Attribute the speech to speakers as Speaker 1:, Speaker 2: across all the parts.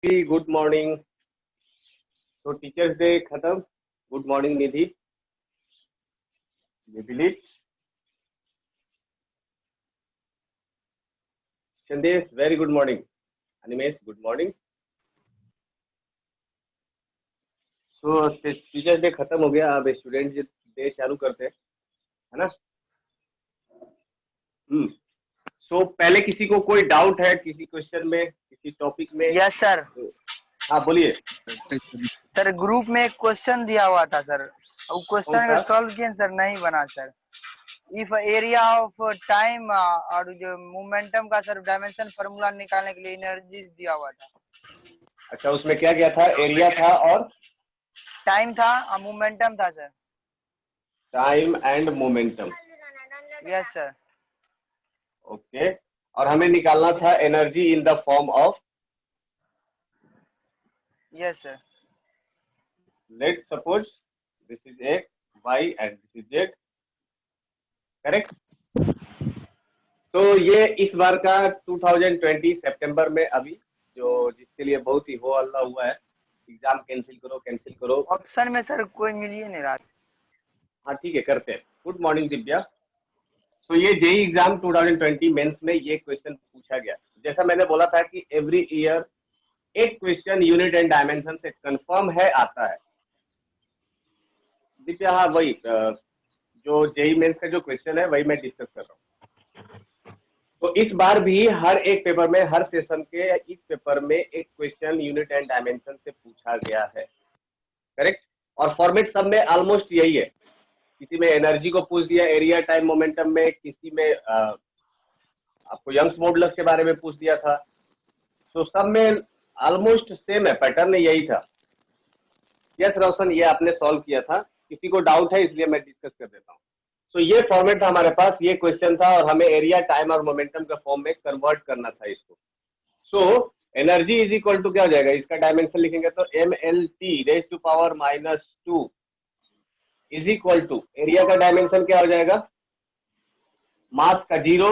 Speaker 1: Good morning. तो teachers day खत्म। Good morning निधि, निधिली, संदेश very good morning, Animesh good morning. सो teachers day खत्म हो गया, अब स्टूडेंट डे चालू करते हैं, है ना। सो पहले किसी को कोई डाउट है किसी क्वेश्चन में, किसी टॉपिक में?
Speaker 2: Yes sir.
Speaker 1: हाँ बोलिए
Speaker 2: सर ग्रुप में एक क्वेश्चन दिया हुआ था सर, वो क्वेश्चन का सॉल्व किया सर, नहीं बना sir. If area of time और जो मोमेंटम का सर डायमेंशन फार्मूला निकालने के लिए एनर्जी दिया हुआ था।
Speaker 1: अच्छा, उसमें क्या क्या था? एरिया था और
Speaker 2: टाइम था और मोमेंटम था sir.
Speaker 1: Time and momentum.
Speaker 2: Yes sir.
Speaker 1: Okay, और हमें निकालना था energy in the form of,
Speaker 2: yes sir.
Speaker 1: Let suppose this is x, y and this is z, correct. तो ये इस बार का 2020 सितंबर में अभी जो जिसके लिए बहुत ही हो हल्ला हुआ है, एग्जाम कैंसिल करो।
Speaker 2: ऑप्शन में सर कोई मिल ही नहीं रहा।
Speaker 1: हाँ ठीक है, करते हैं। Good morning Divya. तो ये जेई एग्जाम 2020 मेंस में ये क्वेश्चन पूछा गया। जैसा मैंने बोला था कि एवरी ईयर एक क्वेश्चन यूनिट एंड डायमेंशन से कंफर्म है आता है दिव्या। हाँ वही जो जेई मेंस का जो क्वेश्चन है वही मैं डिस्कस कर रहा हूँ। तो इस बार भी हर एक पेपर में, हर सेशन के इस पेपर में एक क्वेश्चन यूनिट एंड डायमेंशन से पूछा गया है, करेक्ट। और फॉर्मेट सब में ऑलमोस्ट यही है। किसी में एनर्जी को पूछ दिया, एरिया टाइम मोमेंटम में, किसी में आपको यंग्स मॉडुलस के बारे में पूछ दिया था। तो सब में ऑलमोस्ट सेम है, पैटर्न यही था। यस रोशन, ये आपने सॉल्व किया था, किसी को डाउट है इसलिए मैं डिस्कस कर देता हूँ। तो ये फॉर्मेट था हमारे पास, ये क्वेश्चन था और हमें एरिया टाइम और मोमेंटम का फॉर्म में कन्वर्ट करना था इसको। So energy is equal to क्या हो जाएगा, इसका डायमेंशन लिखेंगे तो mLT⁻² is equal to, area का डायमेंशन क्या हो जाएगा, मास का 0,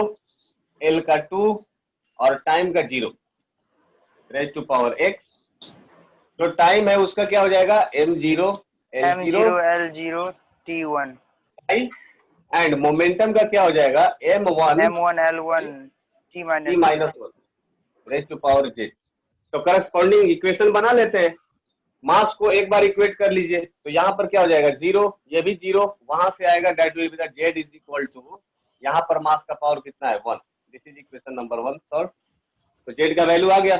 Speaker 1: एल का 2 और टाइम का 0 raised to power x। जो टाइम है उसका क्या हो जाएगा, m0
Speaker 2: m0 l0 t1
Speaker 1: and momentum का क्या हो जाएगा, m1
Speaker 2: l1
Speaker 1: t-1 raise to power z। तो करस्पॉन्डिंग इक्वेशन बना लेते हैं। मास को एक बार इक्वेट कर लीजिए, तो यहाँ पर क्या हो जाएगा 0, ये भी 0, वहां से आएगा that will be the z is equal to, यहाँ पर मास का पावर कितना है 1। This is equation number 1 solve. तो z का वैल्यू आ गया।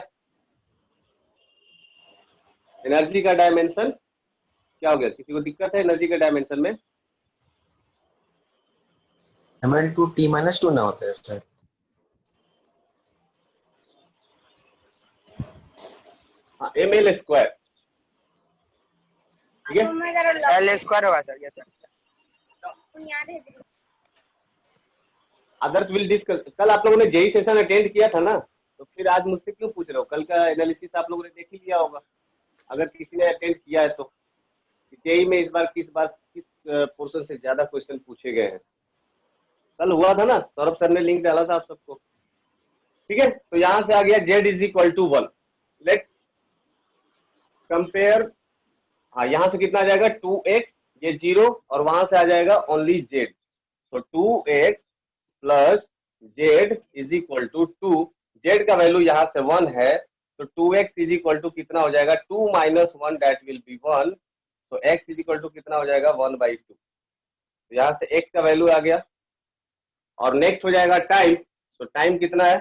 Speaker 1: एनर्जी का डायमेंशन क्या हो गया, किसी को दिक्कत है एनर्जी के डायमेंशन में?
Speaker 3: ml2 t-2 ना होता है सर।
Speaker 1: हाँ ml स्क्वायर, ठीक है,
Speaker 2: l स्क्वायर होगा sir. Yes sir.
Speaker 1: Others will discuss. कल आप लोगों ने जेई सेशन अटेंड किया था ना, तो फिर आज मुझसे क्यों पूछ रहे हो? कल का एनालिसिस आप लोगों ने देख ही लिया होगा, अगर किसी ने अटेंड किया है तो। जेई में इस बार किस पोर्शन से ज्यादा क्वेश्चन पूछे गए हैं? कल हुआ था ना, सौरभ सर ने लिंक डाला था आप सबको, ठीक है। तो यहां से आ गया z is equal to 1। Let's compare. हाँ यहाँ से कितना आ जाएगा 2x, ये 0 और वहां से आ जाएगा ओनली z। तो 2x plus z is equal to 2। z का वैल्यू यहाँ से 1 है, तो 2x इज इक्वल टू कितना हो जाएगा, 2 माइनस 1 दैट विल बी 1। तो x इज इक्वल टू कितना हो जाएगा 1/2। तो यहाँ से x का वैल्यू आ गया। और नेक्स्ट हो जाएगा टाइम। तो टाइम कितना है,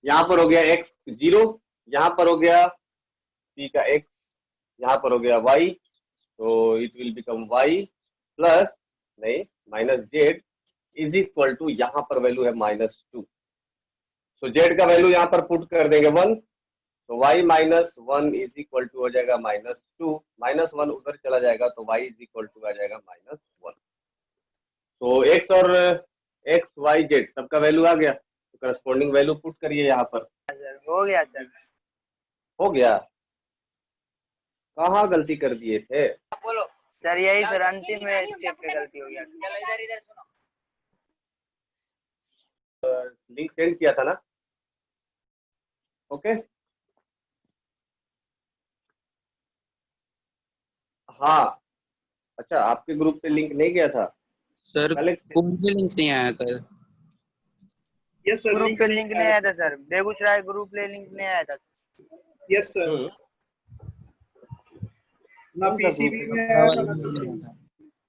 Speaker 1: यहाँ पर हो गया x 0, यहाँ पर हो गया t का x, यहाँ पर हो गया y, तो it will become y plus नहीं minus z is equal to, यहाँ पर वैल्यू है -2। तो z का वैल्यू यहाँ पर पुट कर देंगे 1, तो y minus 1 is equal to हो जाएगा -2, -1 उधर चला जाएगा तो y इज इक्वल टू आ जाएगा -1। तो x और x y z सबका वैल्यू आ गया, तो करस्पॉन्डिंग वैल्यू पुट करिए यहाँ पर।
Speaker 2: हो गया सर।
Speaker 1: हो गया, कहाँ गलती कर दिए थे?
Speaker 2: बोलो सर, यही सर अंतिम में स्टेप पे गलती हो गया।
Speaker 1: लिंक सेंड किया था ना? ओके, हाँ, अच्छा आपके ग्रुप पे लिंक नहीं गया था
Speaker 4: सर
Speaker 1: कल?
Speaker 4: कोई भी लिंक नहीं आया कल।
Speaker 5: यस सर,
Speaker 2: ग्रुप पे लिंक नहीं आया था सर, बेगूसराय ग्रुप पे लिंक नहीं आया था।
Speaker 5: यस सर, ना
Speaker 1: कौन सा
Speaker 5: पीसीबी
Speaker 1: ग्रुप
Speaker 5: में
Speaker 1: है?
Speaker 5: आया था ना कुछ नहीं।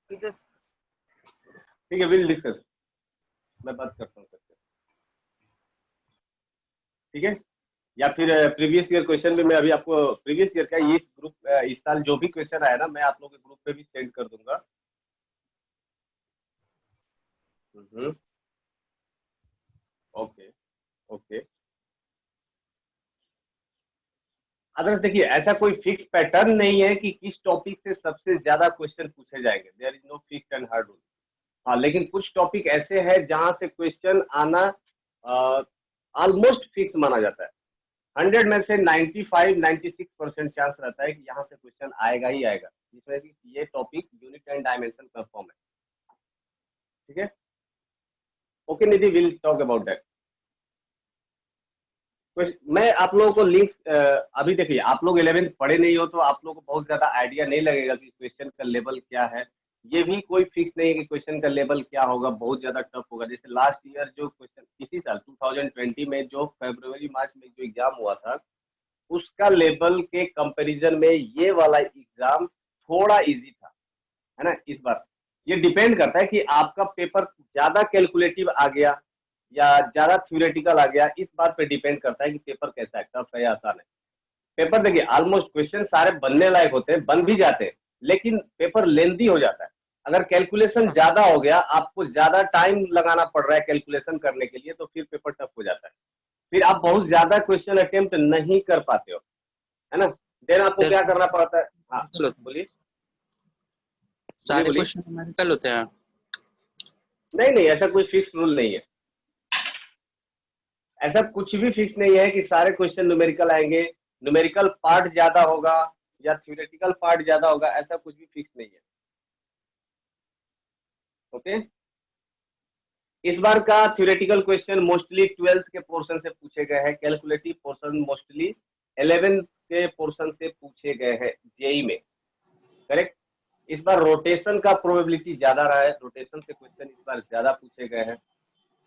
Speaker 2: ये तो
Speaker 1: ठीक है, विल डिस्कस, मैं बात करता हूँ सबसे, ठीक है। या फिर प्रीवियस ईयर क्वेश्चन भी मैं अभी आपको, प्रीवियस ईयर का इस ग्रुप इस साल जो भी क्वेश्चन आया ना, मैं आप लोगों के ग्रुप पे भी सेंड कर दूंगा। Okay okay. अगर देखिए, ऐसा कोई फिक्स पैटर्न नहीं है कि किस टॉपिक से सबसे ज्यादा क्वेश्चन पूछे जाएंगे, there is no fix and hard rule. हाँ, लेकिन कुछ टॉपिक ऐसे हैं जहां से क्वेश्चन आना ऑलमोस्ट फिक्स माना जाता है। 100 में से 95-96% चांस रहता है कि यहाँ से क्वेश्चन आएगा ही आएगा, जिसमें कि ये topic unit and dimension confirm है, ठीक है। Okay Nidhi, will talk about that. मैं आप लोगों को लिंक, अभी देखिए, आप लोग 11th पढ़े नहीं हो तो आप लोगों को बहुत ज्यादा आइडिया नहीं लगेगा कि क्वेश्चन का लेवल क्या है। ये भी कोई फिक्स नहीं है कि क्वेश्चन का लेवल क्या होगा, बहुत ज्यादा टफ होगा। जैसे लास्ट ईयर जो क्वेश्चन, इसी साल 2020 में जो फरवरी मार्च में जो एग्जाम हुआ था, उसका लेवल के कंपैरिजन में ये वाला एग्जाम थोड़ा इजी था, है ना। इस बार ये डिपेंड करता है कि आपका पेपर ज्यादा कैलकुलेटिव आ गया या ज्यादा थ्योरेटिकल आ गया, इस बात पे डिपेंड करता है कि पेपर कैसा है, टफ है या आसान है। पेपर देखिए, ऑलमोस्ट क्वेश्चन सारे बनने लायक होते हैं, बन भी जाते हैं, लेकिन पेपर लेंथी हो जाता है। अगर कैलकुलेशन ज्यादा हो गया, आपको ज्यादा टाइम लगाना पड़ रहा है कैलकुलेशन करने के लिए, तो फिर पेपर टफ हो जाता है, फिर आप बहुत ज्यादा क्वेश्चन अटेम्प्ट नहीं कर पाते हो, है ना। देन आपको क्या करना पड़ता है? हाँ बोलिए।
Speaker 4: सारे
Speaker 1: बोलिए।
Speaker 4: क्वेश्चन न्यूमेरिकल होते हैं?
Speaker 1: नहीं नहीं, ऐसा कोई फिक्स रूल नहीं है, ऐसा कुछ भी फिक्स नहीं है कि सारे क्वेश्चन न्यूमेरिकल आएंगे, न्यूमेरिकल पार्ट ज्यादा होगा या थ्योरेटिकल पार्ट ज्यादा होगा, ऐसा कुछ भी फिक्स नहीं है। ओके, इस बार का थ्योरेटिकल क्वेश्चन मोस्टली 12th के पोर्शन से पूछे गए हैं, कैलकुलेटिव पोर्शन मोस्टली 11th के पोर्शन से पूछे गए हैं जेई में, करेक्ट। इस बार रोटेशन का प्रोबेबिलिटी ज्यादा रहा है, रोटेशन से क्वेश्चन इस बार ज्यादा पूछे गए हैं,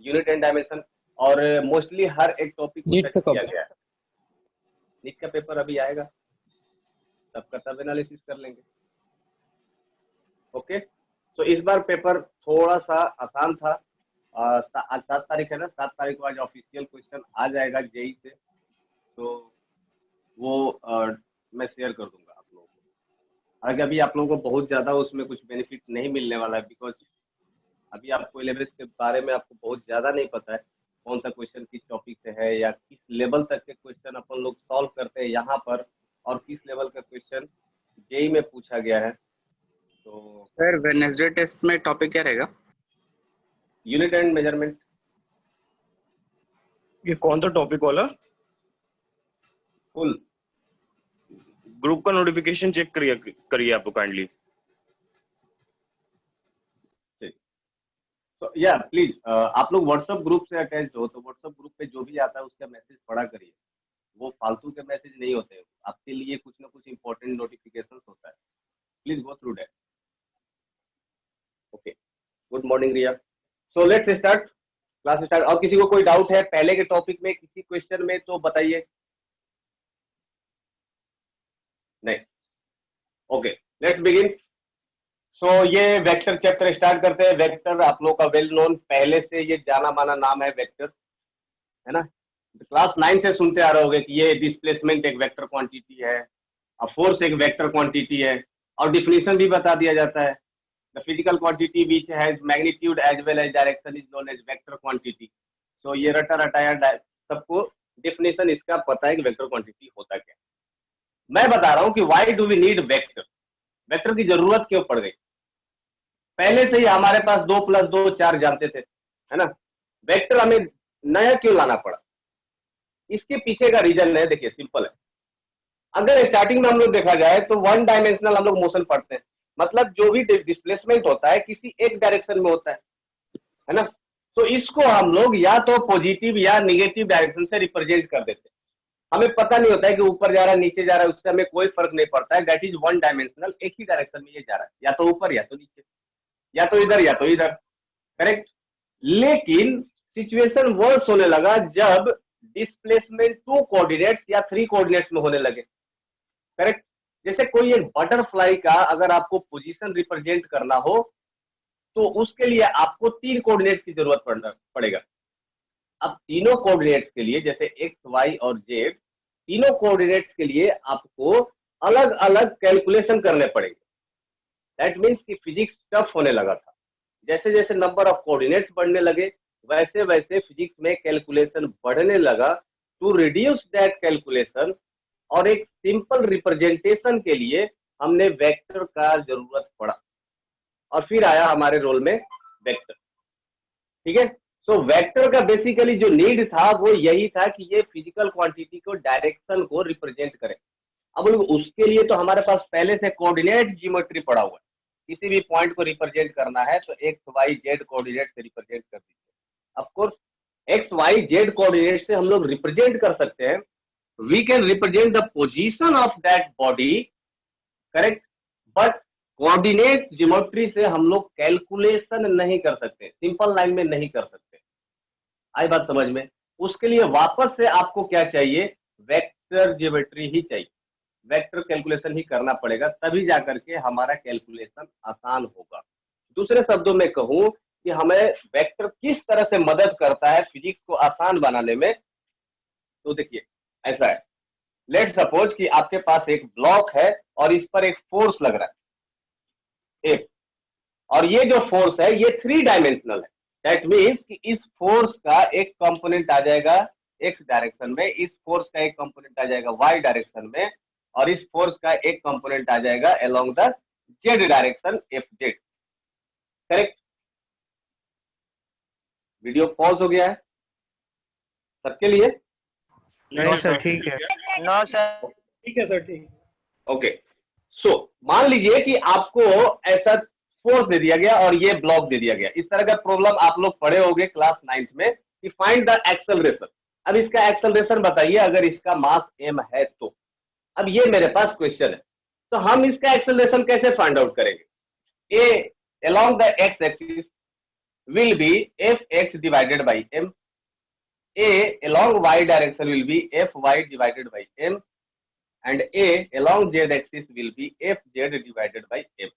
Speaker 1: यूनिट एंड डायमेंशन, और मोस्टली हर एक टॉपिक को टच किया गया है। नीट का पेपर अभी आएगा, सबका सब एनालिसिस कर लेंगे। ओके, तो इस बार पेपर थोड़ा सा आसान था। आज 7 तारीख है ना, 7 तारीख को आज ऑफिशियल क्वेश्चन आ जाएगा जेई से, तो वो मैं शेयर कर दूंगा आप लोगों को। हालांकि अभी आप लोगों को बहुत ज्यादा उसमें कुछ बेनिफिट नहीं मिलने वाला है, बिकॉज अभी आपको 11th के बारे में आपको बहुत ज्यादा नहीं पता है, कौन सा क्वेश्चन किस टॉपिक से है या किस लेवल तक के क्वेश्चन अपन लोग सॉल्व करते हैं यहाँ पर, और किस लेवल का क्वेश्चन जेई में पूछा गया है। तो
Speaker 4: सर वेडनेसडे टेस्ट में टॉपिक क्या रहेगा?
Speaker 1: Unit and measurement.
Speaker 6: ये कौन सा टॉपिक वाला?
Speaker 1: फुल
Speaker 6: ग्रुप का नोटिफिकेशन चेक करिए आप काइंडली।
Speaker 1: तो या प्लीज आप लोग व्हाट्सएप ग्रुप से अटैच हो, तो व्हाट्सएप ग्रुप पे जो भी आता है उसका मैसेज पढ़ा करिए, वो फालतू के मैसेज नहीं होते, आपके लिए कुछ ना कुछ इंपॉर्टेंट नोटिफिकेशन होता है, please go through that. Okay, good morning Riya. So let's start, class start. और किसी को कोई डाउट है पहले के टॉपिक में, किसी क्वेश्चन में, तो बताइए। नहीं, ओके, लेट्स बिगिन। सो ये वेक्टर चैप्टर स्टार्ट करते हैं। वेक्टर आप लोग का वेल नोन, पहले से ये जाना माना नाम है वेक्टर, है ना। क्लास 9 से सुनते आ रहे होंगे कि ये डिस्प्लेसमेंट एक वेक्टर क्वांटिटी है, और फोर्स एक वेक्टर क्वांटिटी है, और डिफिनीशन भी बता दिया जाता है। The physical quantity which has magnitude as well as direction is known as vector quantity. तो ये रटा रटाया सबको डिफिनीशन इसका पता है कि वेक्टर क्वांटिटी होता क्या। मैं बता रहा हूं कि why do we need vector, vector की जरूरत क्यों पड़ गई। पहले से ही हमारे पास 2 + 2 4 जानते थे, है ना। वेक्टर हमें नया क्यों लाना पड़ा, इसके पीछे का रीजन है, देखिए सिंपल है। अगर स्टार्टिंग में हम लोग देखा जाए तो 1 डायमेंशनल हम लोग मोशन पढ़ते हैं, मतलब जो भी डिस्प्लेसमेंट होता है किसी एक डायरेक्शन में होता है ना। तो इसको हम लोग या तो पॉजिटिव या निगेटिव डायरेक्शन से रिप्रेजेंट कर देते हैं। हमें पता नहीं होता है कि ऊपर जा रहा है नीचे जा रहा है, उससे हमें कोई फर्क नहीं पड़ता है, दैट इज वन डायमेंशनल, एक ही डायरेक्शन में ये जा रहा है, या तो ऊपर या तो नीचे, या तो इधर या तो इधर, करेक्ट। लेकिन सिचुएशन वर्स होने लगा जब डिस्प्लेसमेंट 2 कोऑर्डिनेट्स या 3 कोऑर्डिनेट्स में होने लगे, करेक्ट। जैसे कोई एक बटरफ्लाई का अगर आपको पोजीशन रिप्रेजेंट करना हो तो उसके लिए आपको 3 कोऑर्डिनेट्स की जरूरत पड़ेगा। अब तीनों कोऑर्डिनेट्स के लिए, जैसे एक्स, वाई और जेड, तीनों कोऑर्डिनेट्स के लिए आपको अलग अलग कैलकुलेशन करने पड़ेंगे। दैट मीन्स कि फिजिक्स टफ होने लगा था। जैसे जैसे नंबर ऑफ कोऑर्डिनेट्स बढ़ने लगे वैसे वैसे फिजिक्स में कैलकुलेशन बढ़ने लगा। टू रिड्यूस दैट कैलकुलेशन और एक सिंपल रिप्रेजेंटेशन के लिए हमने वेक्टर का जरूरत पड़ा, और फिर आया हमारे रोल में वेक्टर, ठीक है। सो वेक्टर का बेसिकली जो नीड था वो यही था कि ये फिजिकल क्वांटिटी को, डायरेक्शन को रिप्रेजेंट करे। अब उसके लिए तो हमारे पास पहले से कोऑर्डिनेट ज्योमेट्री पड़ा हुआ है, किसी भी पॉइंट को रिप्रेजेंट करना है तो एक्स, वाई, जेड कोऑर्डिनेट से रिप्रेजेंट कर दीजिए। Of course x, Y, z coordinate से हम लोग रिप्रेजेंट कर सकते हैं। We can represent the position of that body, correct, but coordinate geometry से हम लोग कैलकुलेशन नहीं कर सकते, सिंपल लाइन में नहीं कर सकते। आई बात समझ में? उसके लिए वापस से आपको क्या चाहिए? वेक्टर ज्योमेट्री ही चाहिए, वेक्टर कैलकुलेशन ही करना पड़ेगा, तभी जाकर के हमारा कैलकुलेशन आसान होगा। दूसरे शब्दों में कहूं कि हमें वेक्टर किस तरह से मदद करता है फिजिक्स को आसान बनाने में, तो देखिए ऐसा है। लेट सपोज कि आपके पास एक ब्लॉक है और इस पर एक फोर्स लग रहा है एक, और ये जो फोर्स है ये 3 डायमेंशनल है। दैट मीन्स कि इस फोर्स का एक कंपोनेंट आ जाएगा एक्स डायरेक्शन में, इस फोर्स का एक कंपोनेंट आ जाएगा वाई डायरेक्शन में, और इस फोर्स का एक कंपोनेंट आ जाएगा along the z direction, f z, correct. Video pause हो गया है सबके लिए?
Speaker 6: नहीं सर,
Speaker 3: ठीक है।
Speaker 2: No sir.
Speaker 5: ठीक है सर, ठीक।
Speaker 1: ओके, सो मान लीजिए कि आपको ऐसा फोर्स दे दिया गया और ये ब्लॉक दे दिया गया। इस तरह का प्रॉब्लम आप लोग पढ़े होंगे क्लास 9th में कि फाइंड द एक्सेलरेशन। अब इसका एक्सेलरेशन बताइए अगर इसका मास m है तो। अब ये मेरे पास क्वेश्चन है, तो हम इसका एक्सेलरेशन कैसे फाइंड आउट करेंगे? ए along the x axis will be fx divided by m, a along y direction will be fy divided by m, and a along z axis will be fz divided by m,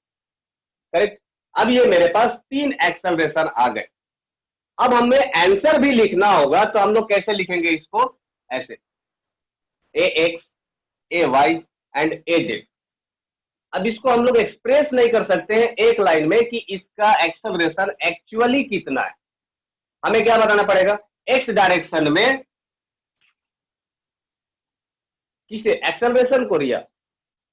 Speaker 1: correct. अब ये मेरे पास 3 acceleration आ गए। अब हमें answer भी लिखना होगा, तो हम लोग कैसे लिखेंगे इसको? ऐसे A X, A Y and A Z. अब इसको हम लोग एक्सप्रेस नहीं कर सकते हैं एक लाइन में कि इसका एक्सेलरेशन एक्चुअली कितना है। हमें क्या बताना पड़ेगा? एक्स डायरेक्शन में किसे? एक्सेलरेशन को। रिया,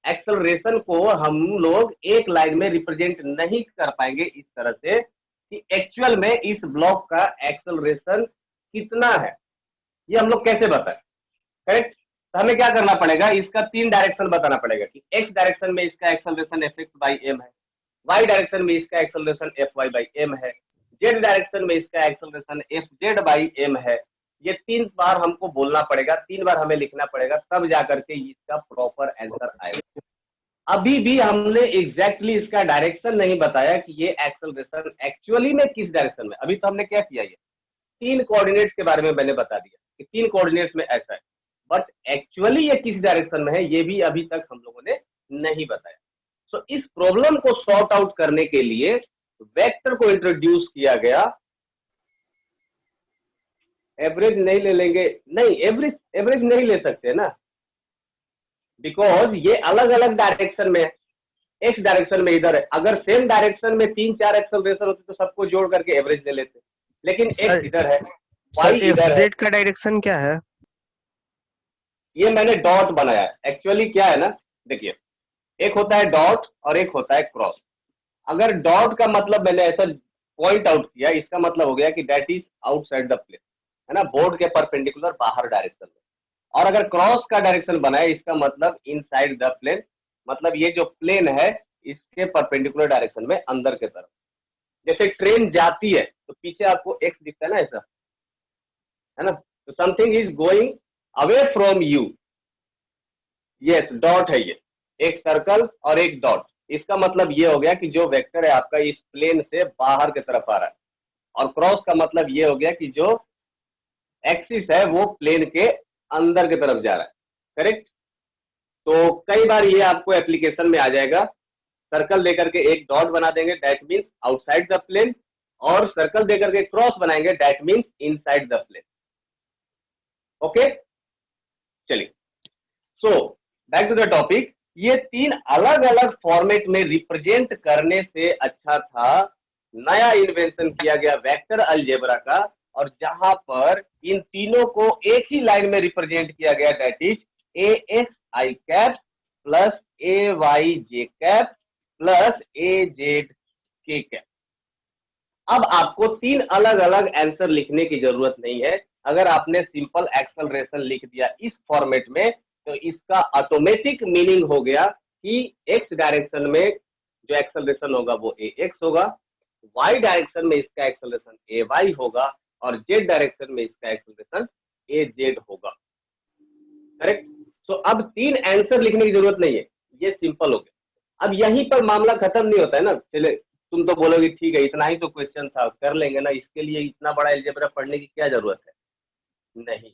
Speaker 1: एक्सेलरेशन को हम लोग एक लाइन में रिप्रेजेंट नहीं कर पाएंगे इस तरह से कि एक्चुअल में इस ब्लॉक का एक्सेलरेशन कितना है, ये हम लोग कैसे बताएं, करेक्ट। तो हमें क्या करना पड़ेगा? इसका 3 डायरेक्शन बताना पड़ेगा कि एक्स डायरेक्शन में इसका acceleration f x by m है, वाई डायरेक्शन में इसका acceleration f y by m है, जेड डायरेक्शन में इसका acceleration f z by m है। ये 3 बार हमको बोलना पड़ेगा, 3 बार हमें लिखना पड़ेगा, तब जाकर के इसका प्रॉपर आंसर आएगा। अभी भी हमने एग्जैक्टली इसका डायरेक्शन नहीं बताया कि ये एक्सेलरेशन एक्चुअली में किस डायरेक्शन में। अभी तो हमने क्या किया? ये 3 कोऑर्डिनेट्स के बारे में मैंने बता दिया कि 3 कोऑर्डिनेट्स में ऐसा है, बट एक्चुअली ये किस डायरेक्शन में है ये भी अभी तक हम लोगों ने नहीं बताया। सो इस प्रॉब्लम को सॉर्ट आउट करने के लिए वेक्टर को इंट्रोड्यूस किया गया। एवरेज नहीं ले लेंगे? नहीं, एवरेज नहीं ले सकते ना, बिकॉज ये अलग अलग डायरेक्शन में है। एक्स डायरेक्शन में इधर है, अगर सेम डायरेक्शन में 3-4 एक्सेलरेशन होते तो सबको जोड़ करके एवरेज ले लेते, लेकिन एक्स इधर है, वाई इधर है।
Speaker 3: का डायरेक्शन क्या है?
Speaker 1: ये मैंने डॉट बनाया है। एक्चुअली क्या है ना, देखिए, एक होता है डॉट और एक होता है क्रॉस। अगर डॉट का मतलब मैंने ऐसा पॉइंट आउट किया, इसका मतलब हो गया कि that is outside the plane, है ना, बोर्ड के परपेंडिकुलर बाहर डायरेक्शन में। और अगर क्रॉस का डायरेक्शन बनाए, इसका मतलब इनसाइड द प्लेन, मतलब ये जो प्लेन है इसके परपेंडिकुलर डायरेक्शन में अंदर के तरफ। जैसे ट्रेन जाती है तो पीछे आपको एक्स दिखता है ना, ऐसा है ना, तो something is going away from you, yes dot है ये, एक सर्कल और एक डॉट, इसका मतलब ये हो गया कि जो वेक्टर है आपका इस प्लेन से बाहर की तरफ आ रहा है, और क्रॉस का मतलब ये हो गया कि जो एक्सिस है वो प्लेन के अंदर की तरफ जा रहा है, करेक्ट। तो कई बार ये आपको एप्लीकेशन में आ जाएगा, सर्कल देकर के एक डॉट बना देंगे, that means outside the plane, और सर्कल देकर के क्रॉस बनाएंगे, that means inside the plane. Okay, चलिए, so back to the topic. ये तीन अलग अलग फॉर्मेट में रिप्रेजेंट करने से अच्छा था नया इन्वेंशन किया गया वेक्टर अलजेब्रा का, और जहां पर इन तीनों को एक ही लाइन में रिप्रेजेंट किया गया, that is a x I cap plus a y J cap plus a z के कैप। अब आपको तीन अलग अलग आंसर लिखने की जरूरत नहीं है। अगर आपने सिंपल एक्सेलरेशन लिख दिया इस फॉर्मेट में, तो इसका ऑटोमेटिक मीनिंग हो गया कि एक्स डायरेक्शन में जो एक्सेलरेशन होगा वो ए एक्स होगा, वाई डायरेक्शन में इसका एक्सेलरेशन ए वाई होगा, और जेड डायरेक्शन में इसका एक्सेलरेशन ए जेड होगा, करेक्ट। सो अब तीन आंसर लिखने की जरूरत नहीं है, ये सिंपल हो गया। अब यहीं पर मामला खत्म नहीं होता है ना। चले, तुम तो बोलोगे ठीक है इतना ही तो क्वेश्चन था, कर लेंगे ना, इसके लिए इतना बड़ा अलजेब्रा पढ़ने की क्या जरूरत है। नहीं,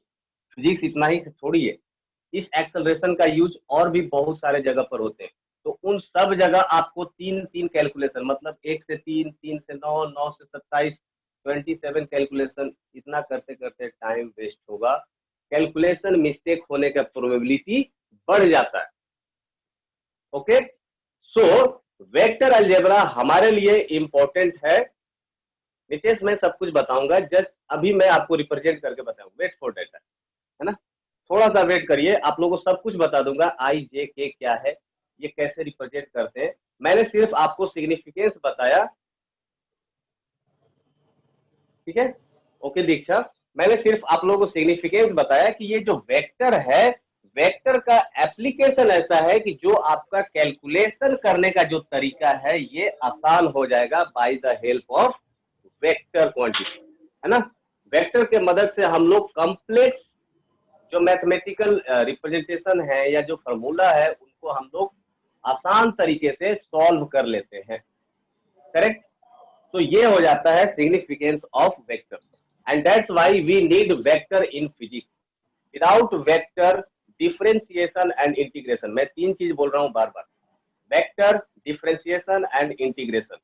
Speaker 1: फिजिक्स इतना ही थोड़ी है, इस एक्सेलरेशन का यूज और भी बहुत सारे जगह पर होते हैं। तो उन सब जगह आपको तीन तीन कैलकुलेशन, मतलब 1 से 3, 3 से 9, 9 से 27, 27 कैलकुलेशन, इतना करते करते टाइम वेस्ट होगा, कैलकुलेशन मिस्टेक होने का प्रोबेबिलिटी बढ़ जाता है। ओके, सो वेक्टर अलजेब्रा हमारे लिए इंपॉर्टेंट है। नितेश मैं सब कुछ बताऊंगा, जस्ट अभी मैं आपको रिप्रेजेंट करके बताऊंगा, वेट फॉर डेटा, है ना, थोड़ा सा वेट करिए, आप लोगों को सब कुछ बता दूंगा, आई जे के क्या है, ये कैसे रिप्रेजेंट करते हैं। मैंने सिर्फ आपको सिग्निफिकेंस बताया, ठीक है। ओके दीक्षा, मैंने सिर्फ आप लोगों को सिग्निफिकेंस बताया कि ये जो वेक्टर है, वेक्टर का एप्लीकेशन ऐसा है कि जो आपका कैलकुलेशन करने का जो तरीका है ये आसान हो जाएगा bye the help of vector quantity, है ना। वेक्टर के मदद से हम लोग कॉम्प्लेक्स जो मैथमेटिकल रिप्रेजेंटेशन है या जो फॉर्मूला है उनको हम लोग आसान तरीके से सॉल्व कर लेते हैं, करेक्ट। तो ये हो जाता है significance of vector, and that's why we need vector in physics. Without vector differentiation and integration, मैं तीन चीज बोल रहा हूं बार बार, वेक्टर, डिफरेंशिएशन एंड इंटीग्रेशन,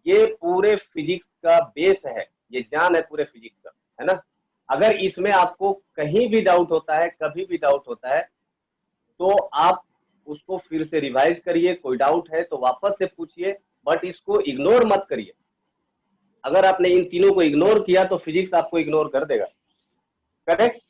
Speaker 1: ये पूरे फिजिक्स का बेस है, ये जान है पूरे फिजिक्स का, है ना। अगर इसमें आपको कहीं भी डाउट होता है, कभी भी डाउट होता है, तो आप उसको फिर से रिवाइज करिए, कोई डाउट है तो वापस से पूछिए, बट इसको इग्नोर मत करिए। अगर आपने इन तीनों को इग्नोर किया तो फिजिक्स आपको इग्नोर कर देगा, करेक्ट।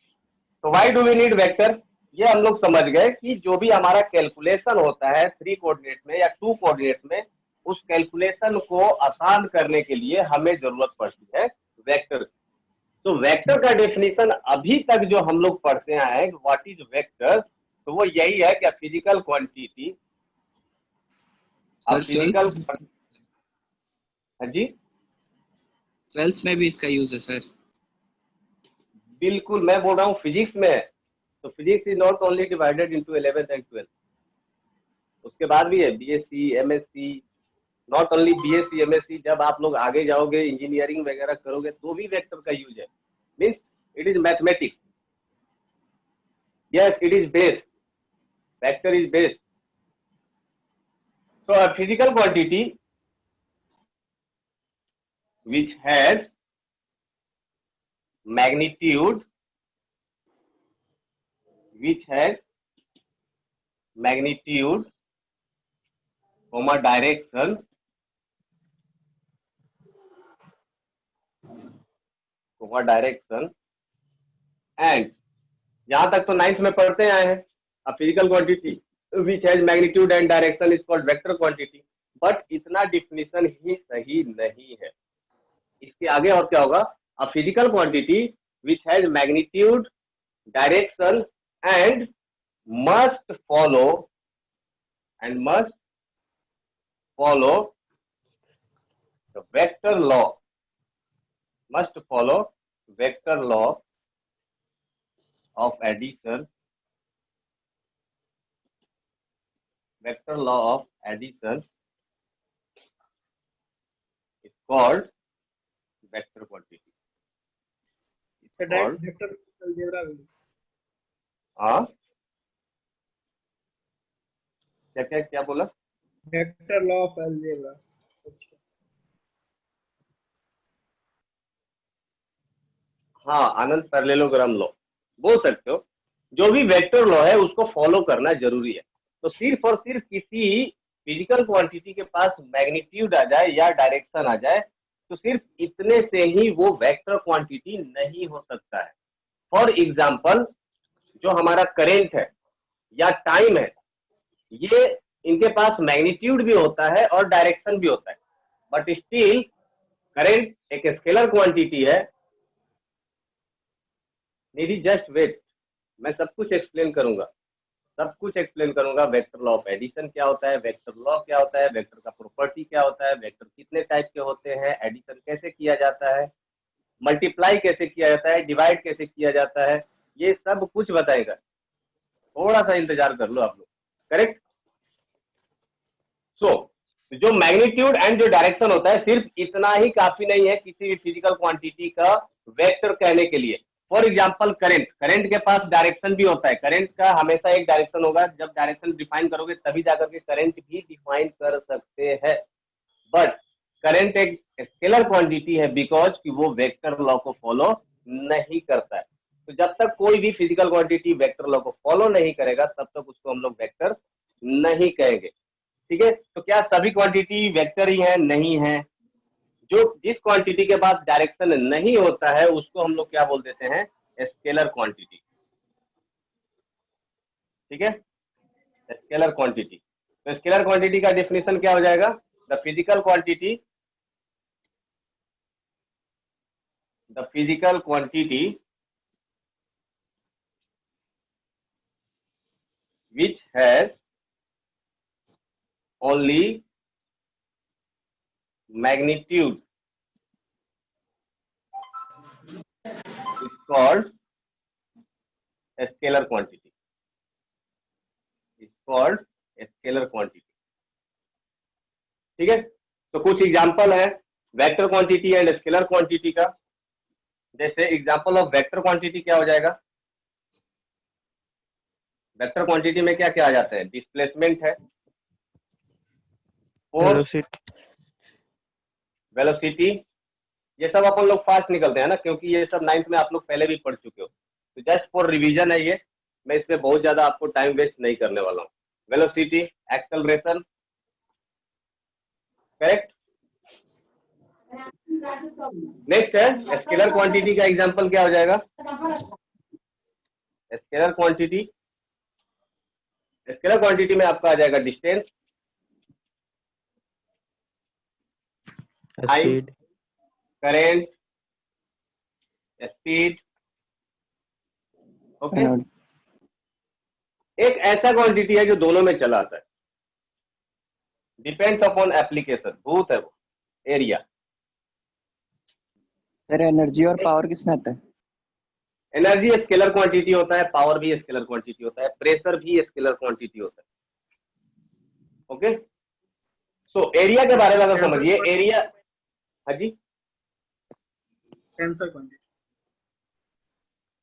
Speaker 1: तो why do we need vector, ये हम लोग समझ गए कि जो भी हमारा कैलकुलेशन होता है 3 कोऑर्डिनेट में या 2 कोऑर्डिनेट में, उस कैलकुलेशन को आसान करने के लिए हमें जरूरत पड़ती है वेक्टर। तो वेक्टर का डेफिनेशन अभी तक जो हम लोग पढ़ते आए हैं, व्हाट इज वेक्टर, तो वो यही है कि फिजिकल क्वांटिटी,
Speaker 4: सर
Speaker 1: फिजिकल, हाँ जी
Speaker 4: 12th में भी इसका यूज है सर।
Speaker 1: बिल्कुल, मैं बोल रहा हूँ फिजिक्स में है, तो physics is not only divided into 11th and 12th, उसके बाद भी है BSc, MSc, not only BSc MSc, जब आप लोग आगे जाओगे इंजीनियरिंग वगैरह करोगे तो भी वेक्टर का यूज है, means it is mathematics, yes it is based, vector is based. So a physical quantity which has magnitude, comma direction, and यहां तक तो 9th में पढ़ते आए हैं, a physical quantity which has magnitude and direction is called vector quantity, but इतना definition ही सही नहीं है, इसके आगे और क्या होगा, a physical quantity which has magnitude, direction and must follow the vector law of addition, vector law of addition is called vector quantity.
Speaker 5: So
Speaker 1: Called
Speaker 5: vector algebra will.
Speaker 1: हाँ क्या क्या क्या बोला?
Speaker 5: Vector law of algebra.
Speaker 1: हाँ आनंद parallelogram law बोल सकते हो। जो भी वेक्टर लॉ है उसको फॉलो करना जरूरी है। तो सिर्फ और सिर्फ किसी फिजिकल क्वांटिटी के पास मैग्नीट्यूड आ जाए या डायरेक्शन आ जाए तो सिर्फ इतने से ही वो वेक्टर क्वांटिटी नहीं हो सकता है। फॉर एग्जाम्पल जो हमारा करेंट है या टाइम है, ये इनके पास मैग्नीट्यूड भी होता है और डायरेक्शन भी होता है, बट स्टिल करेंट एक स्केलर क्वांटिटी है। निधि जस्ट वेट, मैं सब कुछ एक्सप्लेन करूंगा, सब कुछ एक्सप्लेन करूंगा। वेक्टर लॉ ऑफ एडिशन क्या होता है, वेक्टर लॉ क्या होता है, वेक्टर का प्रॉपर्टी क्या होता है, वेक्टर कितने टाइप के होते हैं, एडिशन कैसे किया जाता है, मल्टीप्लाई कैसे किया जाता है, डिवाइड कैसे किया जाता है, ये सब कुछ बताएगा। थोड़ा सा इंतजार कर लो आप लोग। करेक्ट। सो जो मैग्नीट्यूड एंड जो डायरेक्शन होता है सिर्फ इतना ही काफी नहीं है किसी भी फिजिकल क्वांटिटी का वेक्टर कहने के लिए। फॉर एग्जांपल करंट, करंट के पास डायरेक्शन भी होता है। करंट का हमेशा एक डायरेक्शन होगा, जब डायरेक्शन डिफाइन करोगे तभी जाकर के करंट भी डिफाइन कर सकते हैं। बट करंट एक स्केलर क्वांटिटी है बिकॉज कि वो वेक्टर लॉ को फॉलो नहीं करता है। तो जब तक कोई भी फिजिकल क्वांटिटी वेक्टर लॉ को फॉलो नहीं करेगा तब तक उसको हम लोग वेक्टर नहीं कहेंगे। ठीक है। तो क्या सभी क्वांटिटी वेक्टर ही है? नहीं है। जो जिस क्वांटिटी के पास डायरेक्शन नहीं होता है उसको हम लोग क्या बोल देते हैं? Scalar quantity. ठीक है, स्केलर क्वांटिटी। तो स्केलर क्वांटिटी का डेफिनेशन क्या हो जाएगा? The physical quantity which has only magnitude is called scalar quantity. Is called scalar quantity. ठीक है। तो कुछ एग्जांपल है vector quantity and scalar quantity का। जैसे एग्जांपल ऑफ वेक्टर क्वांटिटी क्या हो जाएगा? वेक्टर क्वांटिटी में क्या क्या आ जाता है? डिस्प्लेसमेंट है, फोर्स, वेलोसिटी। ये सब अपन लोग फास्ट निकलते हैं ना, क्योंकि ये सब 9th में आप लोग पहले भी पढ़ चुके हो। तो जस्ट फॉर रिवीजन है ये, मैं इसमें बहुत ज्यादा आपको टाइम वेस्ट नहीं करने वाला हूँ। Velocity, acceleration. करेक्ट। नेक्स्ट है स्केलर क्वांटिटी का एग्जांपल क्या हो जाएगा? स्केलर क्वांटिटी, स्केलर क्वांटिटी में आपका आ जाएगा distance, time, current, speed. Okay. एक ऐसा क्वांटिटी है जो दोनों में चला आता है, डिपेंड्स अपॉन एप्लीकेशन। भूत है वो, एरिया।
Speaker 7: सर एनर्जी और पावर किसमें आता है?
Speaker 1: एनर्जी स्केलर क्वांटिटी होता है, पावर भी स्केलर क्वांटिटी होता है, प्रेशर भी स्केलर क्वांटिटी होता है। ओके। सो एरिया के बारे में अगर समझिए, एरिया। हाँ जी,
Speaker 5: टेंसर क्वांटिटी।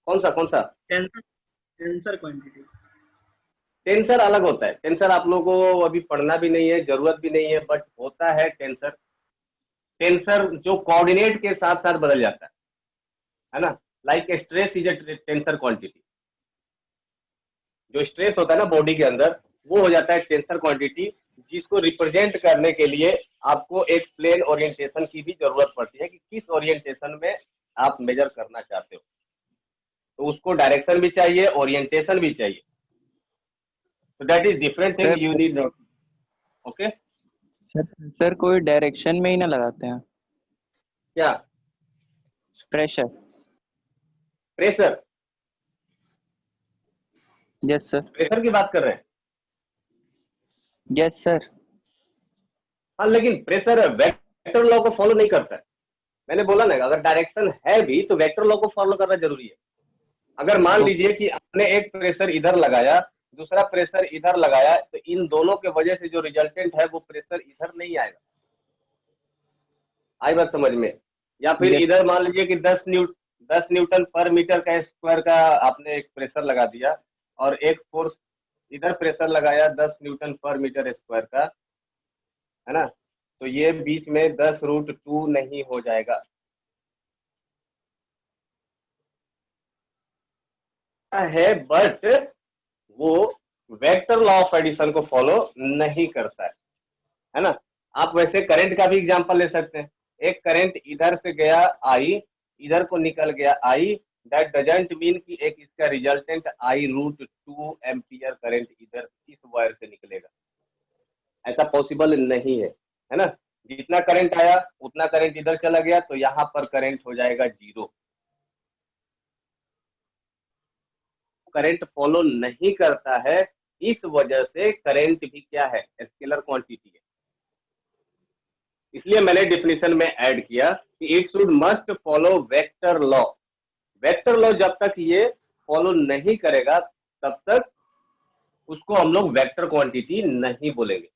Speaker 1: कौन सा?
Speaker 5: Tensor quantity.
Speaker 1: टेंसर अलग होता है। टेंसर आप लोगों को अभी पढ़ना भी नहीं है, जरूरत भी नहीं है, बट होता है टेंसर। टेंसर जो कोऑर्डिनेट के साथ साथ बदल जाता है ना। Like stress is a tensor quantity. जो स्ट्रेस होता है ना बॉडी के अंदर, वो हो जाता है टेंसर क्वांटिटी, जिसको रिप्रेजेंट करने के लिए आपको एक प्लेन ओरिएंटेशन की भी जरूरत पड़ती है कि किस ओरिएंटेशन में आप मेजर करना चाहते हो। तो उसको डायरेक्शन भी चाहिए, ओरिएंटेशन भी चाहिए। So that is different thing you need. Okay?
Speaker 7: Sir कोई डायरेक्शन में ही ना लगाते हैं
Speaker 1: क्या?
Speaker 7: Pressure?
Speaker 1: Pressure?
Speaker 7: Yes sir.
Speaker 1: Pressure की बात कर रहे हैं?
Speaker 7: Yes sir.
Speaker 1: हाँ, लेकिन प्रेशर वेक्टर लॉ को फॉलो नहीं करता है। मैंने बोला ना, अगर डायरेक्शन है भी तो वेक्टर लॉ को फॉलो करना जरूरी है। अगर मान लीजिए कि आपने एक प्रेशर इधर लगाया, दूसरा प्रेशर इधर लगाया, तो इन दोनों के वजह से जो रिजल्टेंट है वो प्रेशर इधर नहीं आएगा। आई बात समझ में? या फिर
Speaker 7: Yes.
Speaker 1: इधर मान लीजिए कि 10 न्यूटन पर मीटर का स्क्वायर का आपने एक प्रेशर लगा दिया, और एक फोर्स इधर प्रेशर लगाया 10 न्यूटन पर मीटर स्क्वायर का, है ना? तो ये बीच में 10√2 नहीं हो जाएगा। है, बट वो वेक्टर लॉ ऑफ एडिशन को फॉलो नहीं करता है ना? आप वैसे करंट का भी एग्जांपल ले सकते हैं। एक करंट इधर से गया आई, इधर को निकल गया आई, दैट डजंट मीन कि एक इसका रिजल्टेंट I√2 एम्पियर करंट इधर इस वायर से निकलेगा। ऐसा पॉसिबल नहीं है ना? जितना करंट आया उतना करंट इधर चला गया, तो यहाँ पर करंट हो जाएगा 0। करंट फॉलो नहीं करता है, इस वजह से करंट भी क्या है? स्केलर क्वांटिटी है। इसलिए मैंने डिफिनेशन में ऐड किया कि it should must follow vector law. Vector law जब तक ये फॉलो नहीं करेगा तब तक उसको हम लोग वेक्टर क्वांटिटी नहीं बोलेंगे।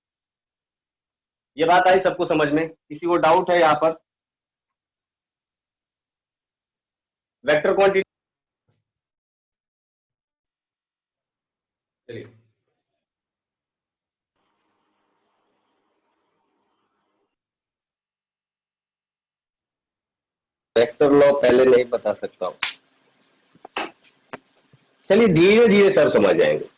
Speaker 1: ये बात आई सबको समझ में? किसी को डाउट है यहाँ पर? वेक्टर क्वांटिटी
Speaker 3: चलिए
Speaker 1: वेक्टर लॉ पहले नहीं बता सकता हूं। चलिए धीरे धीरे सर समझ जाएंगे।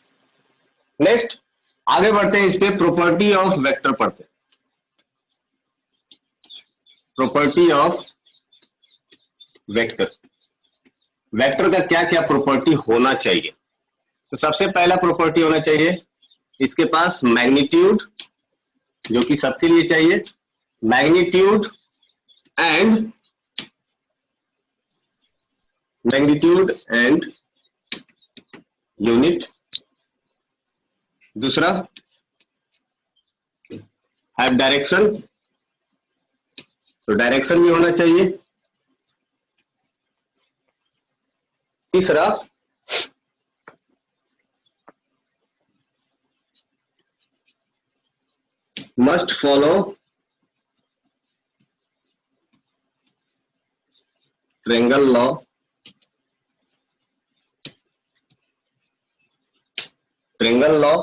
Speaker 1: नेक्स्ट आगे बढ़ते हैं, इस पे प्रॉपर्टी ऑफ वेक्टर पढ़ते हैं। प्रॉपर्टी ऑफ वेक्टर, वेक्टर का क्या क्या प्रॉपर्टी होना चाहिए? तो सबसे पहला प्रॉपर्टी होना चाहिए इसके पास मैग्नीट्यूड, जो कि सबके लिए चाहिए, मैग्नीट्यूड एंड यूनिट। दूसरा हैव डायरेक्शन, तो डायरेक्शन भी होना चाहिए। तीसरा must follow triangle law. Triangle law.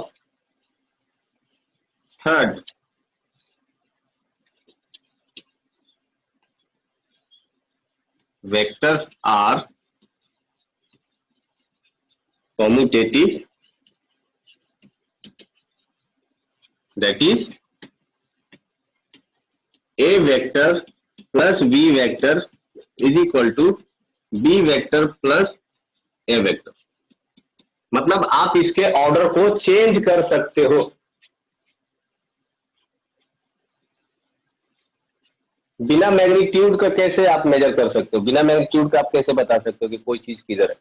Speaker 1: Third vectors are commutative, that is a vector plus b vector is equal to b vector plus a vector। मतलब आप इसके order को चेंज कर सकते हो। बिना मैग्नीट्यूड का कैसे आप मेजर कर सकते हो? बिना मैग्नीट्यूड का आप कैसे बता सकते हो कि कोई चीज किधर है?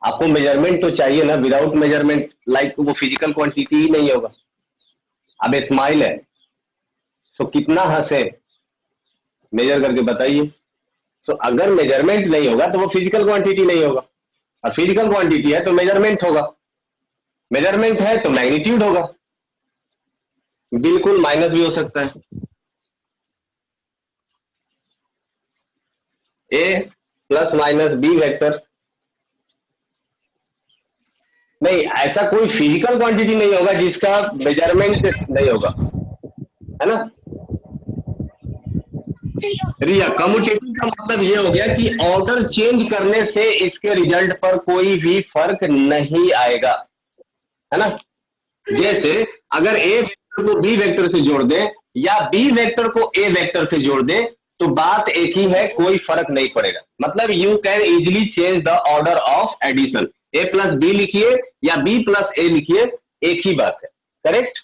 Speaker 1: आपको मेजरमेंट तो चाहिए ना। विदाउट मेजरमेंट लाइक वो फिजिकल क्वांटिटी ही नहीं होगा। अब स्माइल है, सो कितना हंसे मेजर करके बताइए। सो अगर मेजरमेंट नहीं होगा तो वो फिजिकल क्वांटिटी नहीं होगा, और फिजिकल क्वांटिटी है तो मेजरमेंट होगा, मेजरमेंट है तो मैग्नीट्यूड होगा। बिल्कुल माइनस भी हो सकता है। ए प्लस माइनस बी वेक्टर, नहीं, ऐसा कोई फिजिकल क्वांटिटी नहीं होगा जिसका मेजरमेंट नहीं होगा, है ना? रिया कम्यूटेटिव का मतलब ये हो गया कि ऑर्डर चेंज करने से इसके रिजल्ट पर कोई भी फर्क नहीं आएगा, है ना? जैसे अगर ए वेक्टर को बी वेक्टर से जोड़ दें या बी वेक्टर को ए वेक्टर से जोड़ दें तो बात एक ही है, कोई फर्क नहीं पड़ेगा। मतलब you can easily change the order of addition. A plus b लिखिए या बी प्लस ए लिखिए, एक ही बात है। करेक्ट?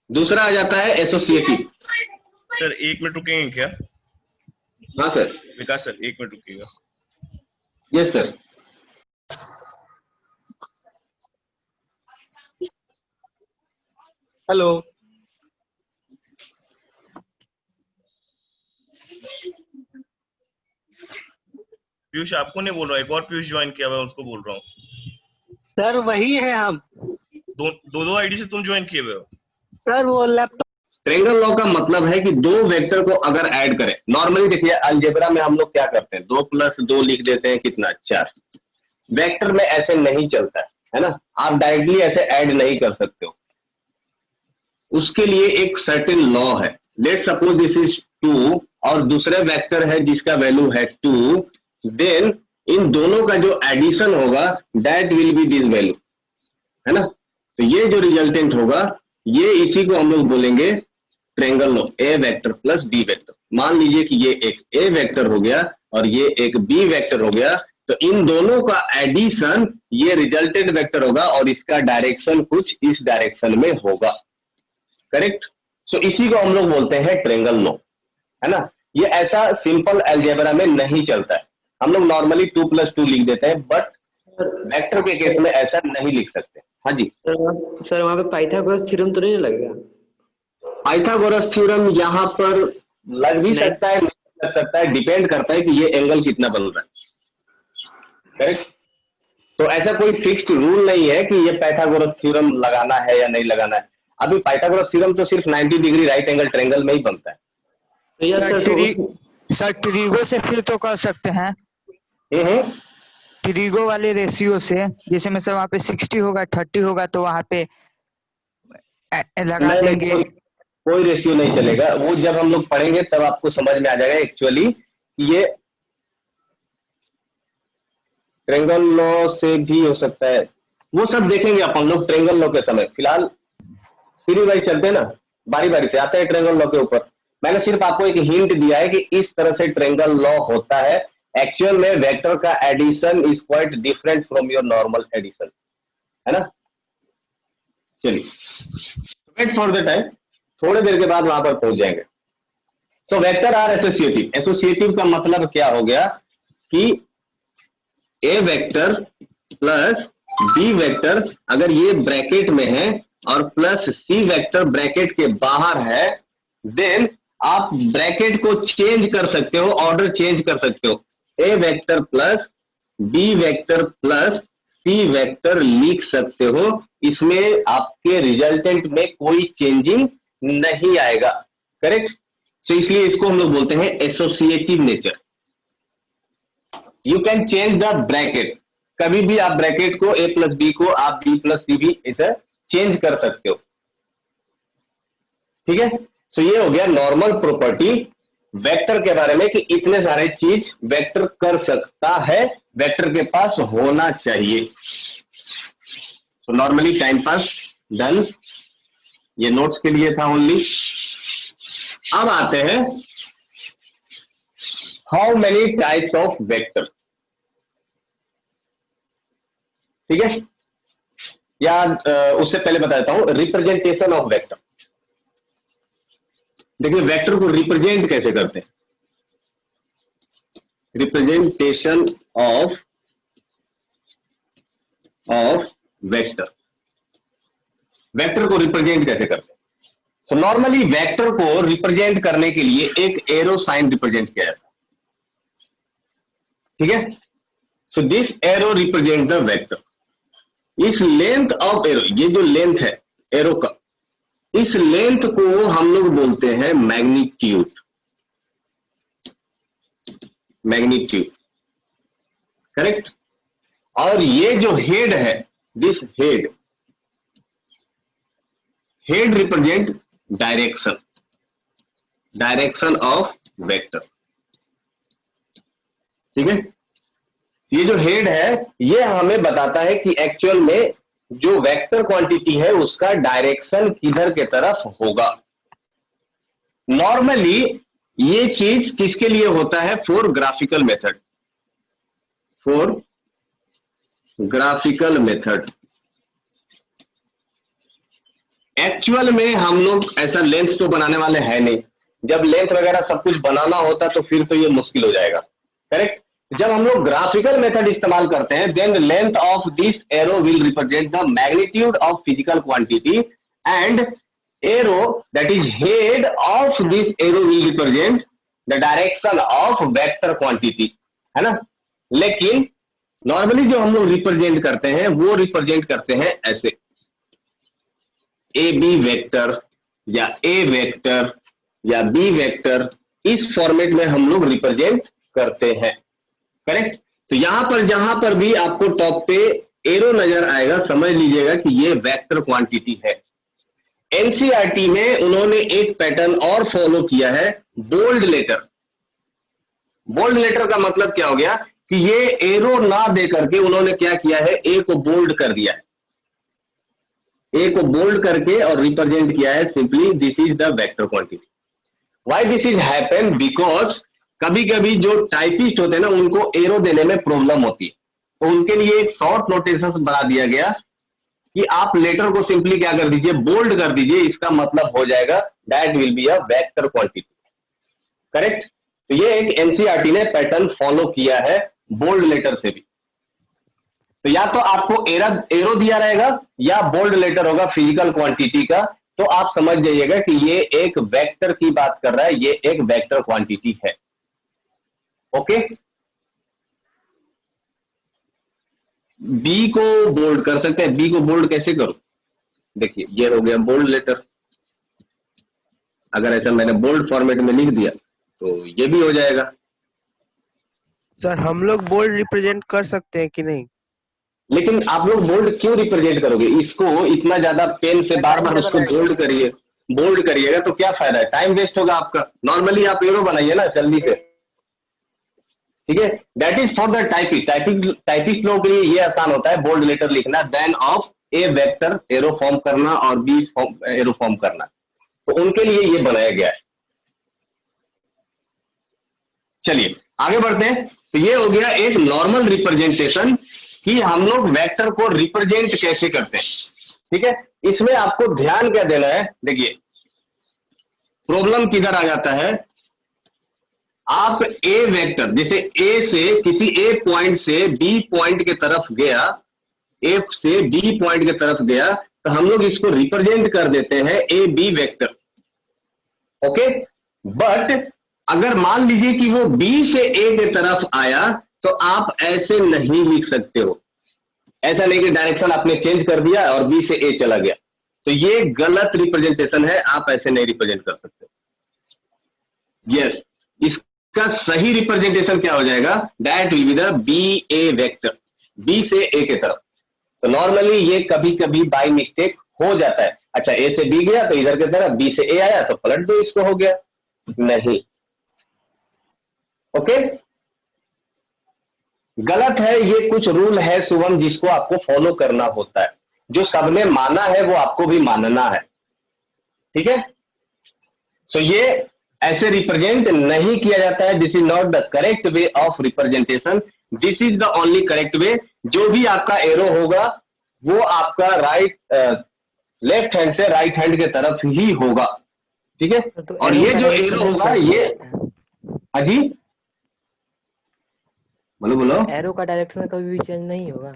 Speaker 1: दूसरा आ जाता है एसोसिएटिव।
Speaker 6: सर 1 मिनट रुकेंगे क्या?
Speaker 1: हाँ सर।
Speaker 6: विकास सर 1 मिनट रुकिएगा।
Speaker 1: Yes sir.
Speaker 8: हेलो।
Speaker 6: पीयूष आपको नहीं बोल रहा, एक और पीयूष ज्वाइन किया हुआ है, उसको बोल रहा हूँ।
Speaker 8: सर वही है हम।
Speaker 6: दो आईडी से तुम ज्वाइन किए हुए हो?
Speaker 8: सर वो लैपटॉप
Speaker 1: ट्रायंगल लॉ का मतलब है कि दो वेक्टर को अगर ऐड करें, नॉर्मली देखिए अलजेब्रा में हम लोग क्या करते हैं, 2 + 2 लिख देते हैं, कितना 4। वेक्टर में ऐसे नहीं चलता है ना, आप डायरेक्टली ऐसे ऐड नहीं कर सकते हो, उसके लिए एक सर्टेन लॉ है। लेट सपोज दिस इज 2 और दूसरे वेक्टर है जिसका वैल्यू है 2, देन इन दोनों का जो एडिशन होगा that will B this value, है ना। तो ये जो रिजल्टेंट होगा ये इसी को हम लोग बोलेंगे ट्रायंगल लॉ, ए वेक्टर प्लस बी वेक्टर। मान लीजिए कि ये एक ए वेक्टर हो गया और ये एक बी वेक्टर हो गया, तो इन दोनों का एडिशन ये रिजल्टेंट वेक्टर होगा और इसका डायरेक्शन कुछ इस डायरेक्शन में होगा, करेक्ट। सो इसी को हम लोग बोलते हैं ट्रायंगल लॉ, है ना। ये ऐसा सिंपल अलजेब्रा में नहीं चलता है, हम लोग नॉर्मली 2 + 2 लिख देते हैं, बट वेक्टर के केस में ऐसा नहीं लिख सकते। हाँ जी
Speaker 9: सर वहाँ पे पाइथागोरस थ्योरम तो नहीं लगेगा?
Speaker 1: पाइथागोरस थ्योरम यहाँ पर लग भी सकता है, नहीं लग सकता है, डिपेंड करता है कि ये एंगल कितना बन रहा है, करेक्ट। तो ऐसा कोई फिक्स्ड रूल नहीं है कि ये पाइथागोरस थ्योरम लगाना है या नहीं लगाना है। अभी पाइथागोरस थ्योरम तो सिर्फ 90 डिग्री राइट एंगल ट्रायंगल में ही बनता है।
Speaker 9: तो यार
Speaker 8: सर ट्रिगो से फिर तो कर सकते हैं, ट्रिगो वाले रेशियो से, जैसे में सब वहाँ पे 60 होगा 30 होगा तो वहाँ पे लगा देंगे।
Speaker 1: कोई रेशियो नहीं चलेगा, वो जब हम लोग पढ़ेंगे तब आपको समझ में आ जाएगा एक्चुअली ये ट्रायंगल लॉ से भी हो सकता है, वो सब देखेंगे अपन लोग ट्रायंगल लॉ के समय। फिलहाल सीरीज वाइज चलते हैं ना, बारी बारी से आते हैं ट्रायंगल लॉ के ऊपर। मैंने सिर्फ आपको एक हिंट दिया है कि इस तरह से ट्रायंगल लॉ होता है। एक्चुअल में वेक्टर का addition is quite different from your normal addition, है ना। चलिए वेट फॉर द टाइम, थोड़ी देर के बाद वहां पर पहुंच जाएंगे। So vector are associative. Associative का मतलब क्या हो गया कि a vector plus B vector अगर ये ब्रैकेट में है और प्लस सी वेक्टर ब्रैकेट के बाहर है, देन आप ब्रैकेट को चेंज कर सकते हो, ऑर्डर चेंज कर सकते हो। A vector plus B vector plus C vector लिख सकते हो, इसमें आपके रिजल्टेंट में कोई चेंजिंग नहीं आएगा, करेक्ट। तो इसलिए इसको हम लोग बोलते हैं associative nature. You can change the bracket, कभी भी आप ब्रैकेट को ए प्लस बी को आप बी प्लस सी भी ऐसा चेंज कर सकते हो, ठीक है। तो ये हो गया नॉर्मल प्रॉपर्टी वेक्टर के बारे में कि इतने सारे चीज वेक्टर कर सकता है, वेक्टर के पास होना चाहिए। तो नॉर्मली टाइम पास डन, ये नोट्स के लिए था ओनली। अब आते हैं how many types of vector, ठीक है। या उससे पहले बता देता हूं रिप्रेजेंटेशन ऑफ वेक्टर। देखिए वेक्टर को रिप्रेजेंट कैसे करते हैं, रिप्रेजेंटेशन ऑफ वेक्टर, वेक्टर को रिप्रेजेंट कैसे करते हैं। तो नॉर्मली वेक्टर को रिप्रेजेंट करने के लिए एक एरो साइन रिप्रेजेंट किया जाता है, ठीक है। So this arrow represent the vector. इस लेंथ ऑफ एरो, ये जो लेंथ है एरो का, इस लेंथ को हम लोग बोलते हैं मैग्नीट्यूड, मैग्नीट्यूड, करेक्ट। और ये जो हेड है, this head, head represent direction, direction of vector, ठीक है। ये जो हेड है ये हमें बताता है कि एक्चुअल में जो वेक्टर क्वांटिटी है उसका डायरेक्शन किधर के तरफ होगा। नॉर्मली ये चीज किसके लिए होता है, for graphical method, for graphical method. Actual में हम लोग ऐसा लेंथ तो बनाने वाले हैं नहीं, जब लेंथ वगैरह सब कुछ बनाना होता तो फिर तो ये मुश्किल हो जाएगा, करेक्ट। जब हम लोग ग्राफिकल मेथड इस्तेमाल करते हैं, then length of this arrow will represent the magnitude of physical quantity and arrow that is head of this arrow will represent the direction of vector quantity, है ना। लेकिन नॉर्मली जो हम लोग रिप्रेजेंट करते हैं वो रिप्रेजेंट करते हैं ऐसे, ए बी वेक्टर या ए वेक्टर या बी वेक्टर, इस फॉर्मेट में हम लोग रिप्रेजेंट करते हैं। करेक्ट। तो यहां पर जहां पर भी आपको टॉप पे एरो नजर आएगा, समझ लीजिएगा कि ये वेक्टर क्वांटिटी है। एनसीईआरटी में उन्होंने एक पैटर्न और फॉलो किया है, बोल्ड लेटर। बोल्ड लेटर का मतलब क्या हो गया कि ये एरो ना दे करके उन्होंने क्या किया है, ए को बोल्ड कर दिया है, ए को बोल्ड करके और रिप्रेजेंट किया है simply this is the vector quantity. Why this is happen, because कभी कभी जो टाइपिस्ट होते हैं ना उनको एरो देने में प्रॉब्लम होती है, तो उनके लिए एक शॉर्ट नोटेशन बना दिया गया कि आप लेटर को सिंपली क्या कर दीजिए, बोल्ड कर दीजिए, इसका मतलब हो जाएगा that will be a vector quantity. Correct. तो ये एक एनसीईआरटी ने पैटर्न फॉलो किया है बोल्ड लेटर से भी। तो या तो आपको एरो दिया रहेगा या बोल्ड लेटर होगा फिजिकल क्वांटिटी का, तो आप समझ जाइएगा कि ये एक वेक्टर की बात कर रहा है, ये एक वेक्टर क्वांटिटी है। ओके। बी को बोल्ड कर सकते हैं, बी को बोल्ड कैसे करूं, देखिए ये हो गया बोल्ड लेटर। अगर ऐसा मैंने बोल्ड फॉर्मेट में लिख दिया तो ये भी हो जाएगा।
Speaker 10: सर हम लोग बोल्ड रिप्रेजेंट कर सकते हैं कि नहीं?
Speaker 1: लेकिन आप लोग बोल्ड क्यों रिप्रेजेंट करोगे, इसको इतना ज्यादा पेन से बार बार उसको बोल्ड करिए, बोल्ड करिएगा तो क्या फायदा है, टाइम वेस्ट होगा आपका। नॉर्मली आप एरो बनाइए ना जल्दी से, ठीक है। That is for the typist लोगों के लिए ये आसान होता है बोल्ड लेटर लिखना then of a vector arrow form करना और बी एरो फॉर्म करना, तो उनके लिए ये बनाया गया है। चलिए आगे बढ़ते हैं। तो ये हो गया एक नॉर्मल रिप्रेजेंटेशन कि हम लोग वेक्टर को रिप्रेजेंट कैसे करते हैं, ठीक है। इसमें आपको ध्यान क्या देना है, देखिए प्रॉब्लम किधर आ जाता है, आप ए वेक्टर जैसे ए से किसी ए पॉइंट से बी पॉइंट के तरफ गया, ए से बी पॉइंट के तरफ गया, तो हम लोग इसको रिप्रेजेंट कर देते हैं a B vector. Okay. But अगर मान लीजिए कि वो बी से ए के तरफ आया तो आप ऐसे नहीं लिख सकते हो, ऐसा नहीं कि डायरेक्शन आपने चेंज कर दिया और बी से ए चला गया, तो ये गलत रिप्रेजेंटेशन है, आप ऐसे नहीं रिप्रेजेंट कर सकते। यस, इसका सही रिप्रेजेंटेशन क्या हो जाएगा, that will be the b a vector, b से ए के तरफ। तो नॉर्मली ये कभी कभी बाय मिस्टेक हो जाता है, अच्छा ए से बी गया तो इधर की तरफ, बी से ए आया तो पलट दो इसको, हो गया नहीं। ओके। गलत है, ये कुछ रूल है शुभम जिसको आपको फॉलो करना होता है, जो सबने माना है वो आपको भी मानना है, ठीक है। सो ये ऐसे रिप्रेजेंट नहीं किया जाता है, this is not the correct way of representation, this is the only correct way. जो भी आपका एरो होगा वो आपका लेफ्ट हैंड से राइट हैंड के तरफ ही होगा, ठीक है।
Speaker 9: तो
Speaker 1: और ये जो एरो होगा ये, हाँ जी बोलो बोलो,
Speaker 9: एरो का डायरेक्शन कभी भी चेंज नहीं होगा?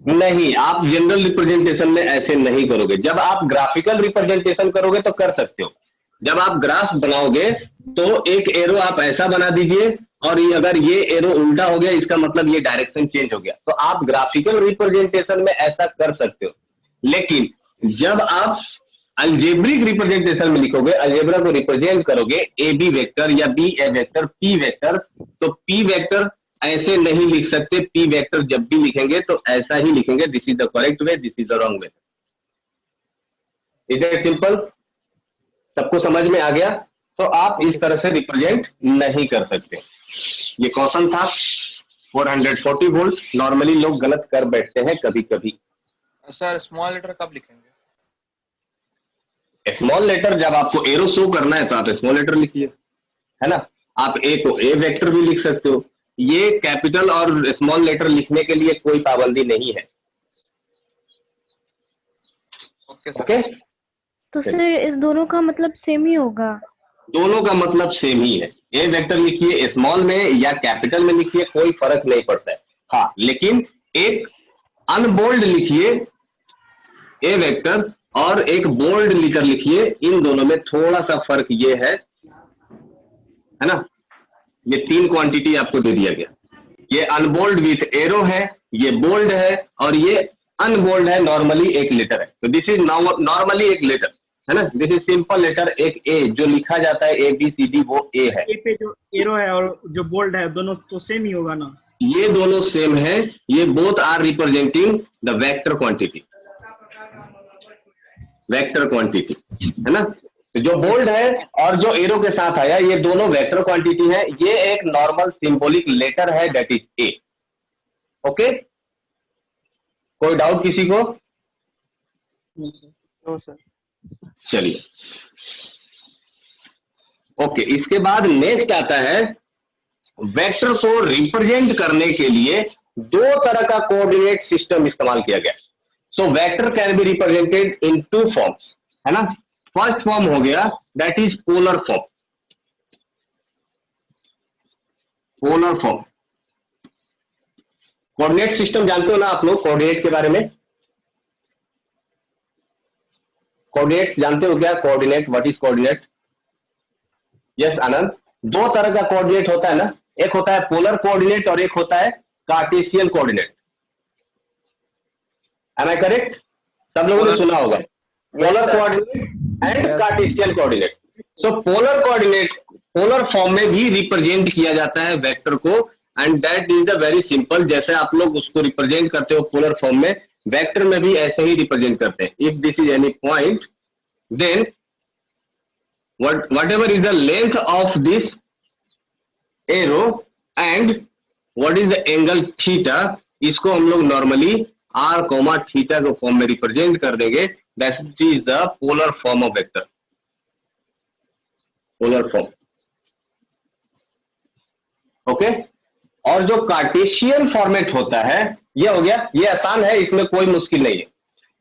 Speaker 1: नहीं, आप जनरल रिप्रेजेंटेशन में ऐसे नहीं करोगे। जब आप ग्राफिकल रिप्रेजेंटेशन करोगे तो कर सकते हो, जब आप ग्राफ बनाओगे तो एक एरो आप ऐसा बना दीजिए और अगर ये एरो उल्टा हो गया इसका मतलब ये डायरेक्शन चेंज हो गया, तो आप ग्राफिकल रिप्रेजेंटेशन में ऐसा कर सकते हो। लेकिन जब आप अलजेब्रिक रिप्रेजेंटेशन में लिखोगे, अलजेब्रा को रिप्रेजेंट करोगे ए बी वेक्टर या B a vector P vector, तो पी वेक्टर ऐसे नहीं लिख सकते, पी वेक्टर जब भी लिखेंगे तो ऐसा ही लिखेंगे, this is the correct way, this is the wrong way. Is it simple, सबको समझ में आ गया? तो आप इस तरह से रिप्रेजेंट नहीं कर सकते। ये क्वेश्चन था 440 वोल्ट, नॉर्मली लोग गलत कर बैठते हैं कभी कभी।
Speaker 11: सर स्मॉल लेटर कब लिखेंगे?
Speaker 1: स्मॉल लेटर जब आपको एरो शो करना है तो आप स्मॉल लेटर लिखिए, है ना। आप ए को ए वेक्टर भी लिख सकते हो, ये कैपिटल और स्मॉल लेटर लिखने के लिए कोई पाबंदी नहीं है। ओके।
Speaker 12: तो सर इस दोनों का मतलब सेम ही होगा?
Speaker 1: दोनों का मतलब सेम ही है, ए वेक्टर लिखिए स्मॉल में या कैपिटल में लिखिए, कोई फर्क नहीं पड़ता है। हाँ, लेकिन एक अनबोल्ड लिखिए ए वेक्टर और एक बोल्ड लेटर लिखिए, इन दोनों में थोड़ा सा फर्क ये है ना। ये तीन क्वांटिटी आपको दे दिया गया, ये अनबोल्ड विथ एरो है, ये बोल्ड है, और ये अनबोल्ड है, नॉर्मली एक लेटर है। तो दिस इज नॉर्मली एक लेटर है ना, दिस इज सिंपल लेटर, एक ए जो लिखा जाता है ABCD, वो ए है।
Speaker 5: ए पे जो एरो है और जो बोल्ड है दोनों तो सेम ही होगा ना?
Speaker 1: ये दोनों सेम है, ये both are representing the vector quantity, vector quantity है ना। तो जो बोल्ड है और जो एरो के साथ आया, ये दोनों वेक्टर क्वांटिटी है। ये एक नॉर्मल सिंबॉलिक लेटर है, दैट इज ए। ओके, कोई डाउट किसी को?
Speaker 10: No sir.
Speaker 1: चलिए, ओके, इसके बाद नेक्स्ट आता है, वेक्टर को रिप्रेजेंट करने के लिए दो तरह का कोऑर्डिनेट सिस्टम इस्तेमाल किया गया। So vector can be represented in two forms, है ना। फर्स्ट फॉर्म हो गया that is polar form, polar form. Coordinate system जानते हो ना आप लोग, कोऑर्डिनेट के बारे में? कोऑर्डिनेट जानते हो क्या? Coordinate, what is coordinate? Yes Anand, दो तरह का कोऑर्डिनेट होता है ना, एक होता है पोलर कोऑर्डिनेट और एक होता है Cartesian coordinate. Am I correct? सब लोगों ने सुना होगा polar coordinate and Cartesian coordinate. So polar coordinate, polar form में भी रिप्रेजेंट किया जाता है वेक्टर को, and that is the very simple. जैसे आप लोग उसको रिप्रेजेंट करते हो पोलर फॉर्म में, वेक्टर में भी ऐसे ही रिप्रेजेंट करते हैं। If this is any point, then whatever is the length of this arrow and what is the angle theta, इसको हम लोग नॉर्मली r, थीटा के फॉर्म में रिप्रेजेंट कर देंगे। That is the polar form of vector, polar form. Okay, और जो Cartesian format होता है, ये हो गया, ये आसान है, इसमें कोई मुश्किल नहीं है।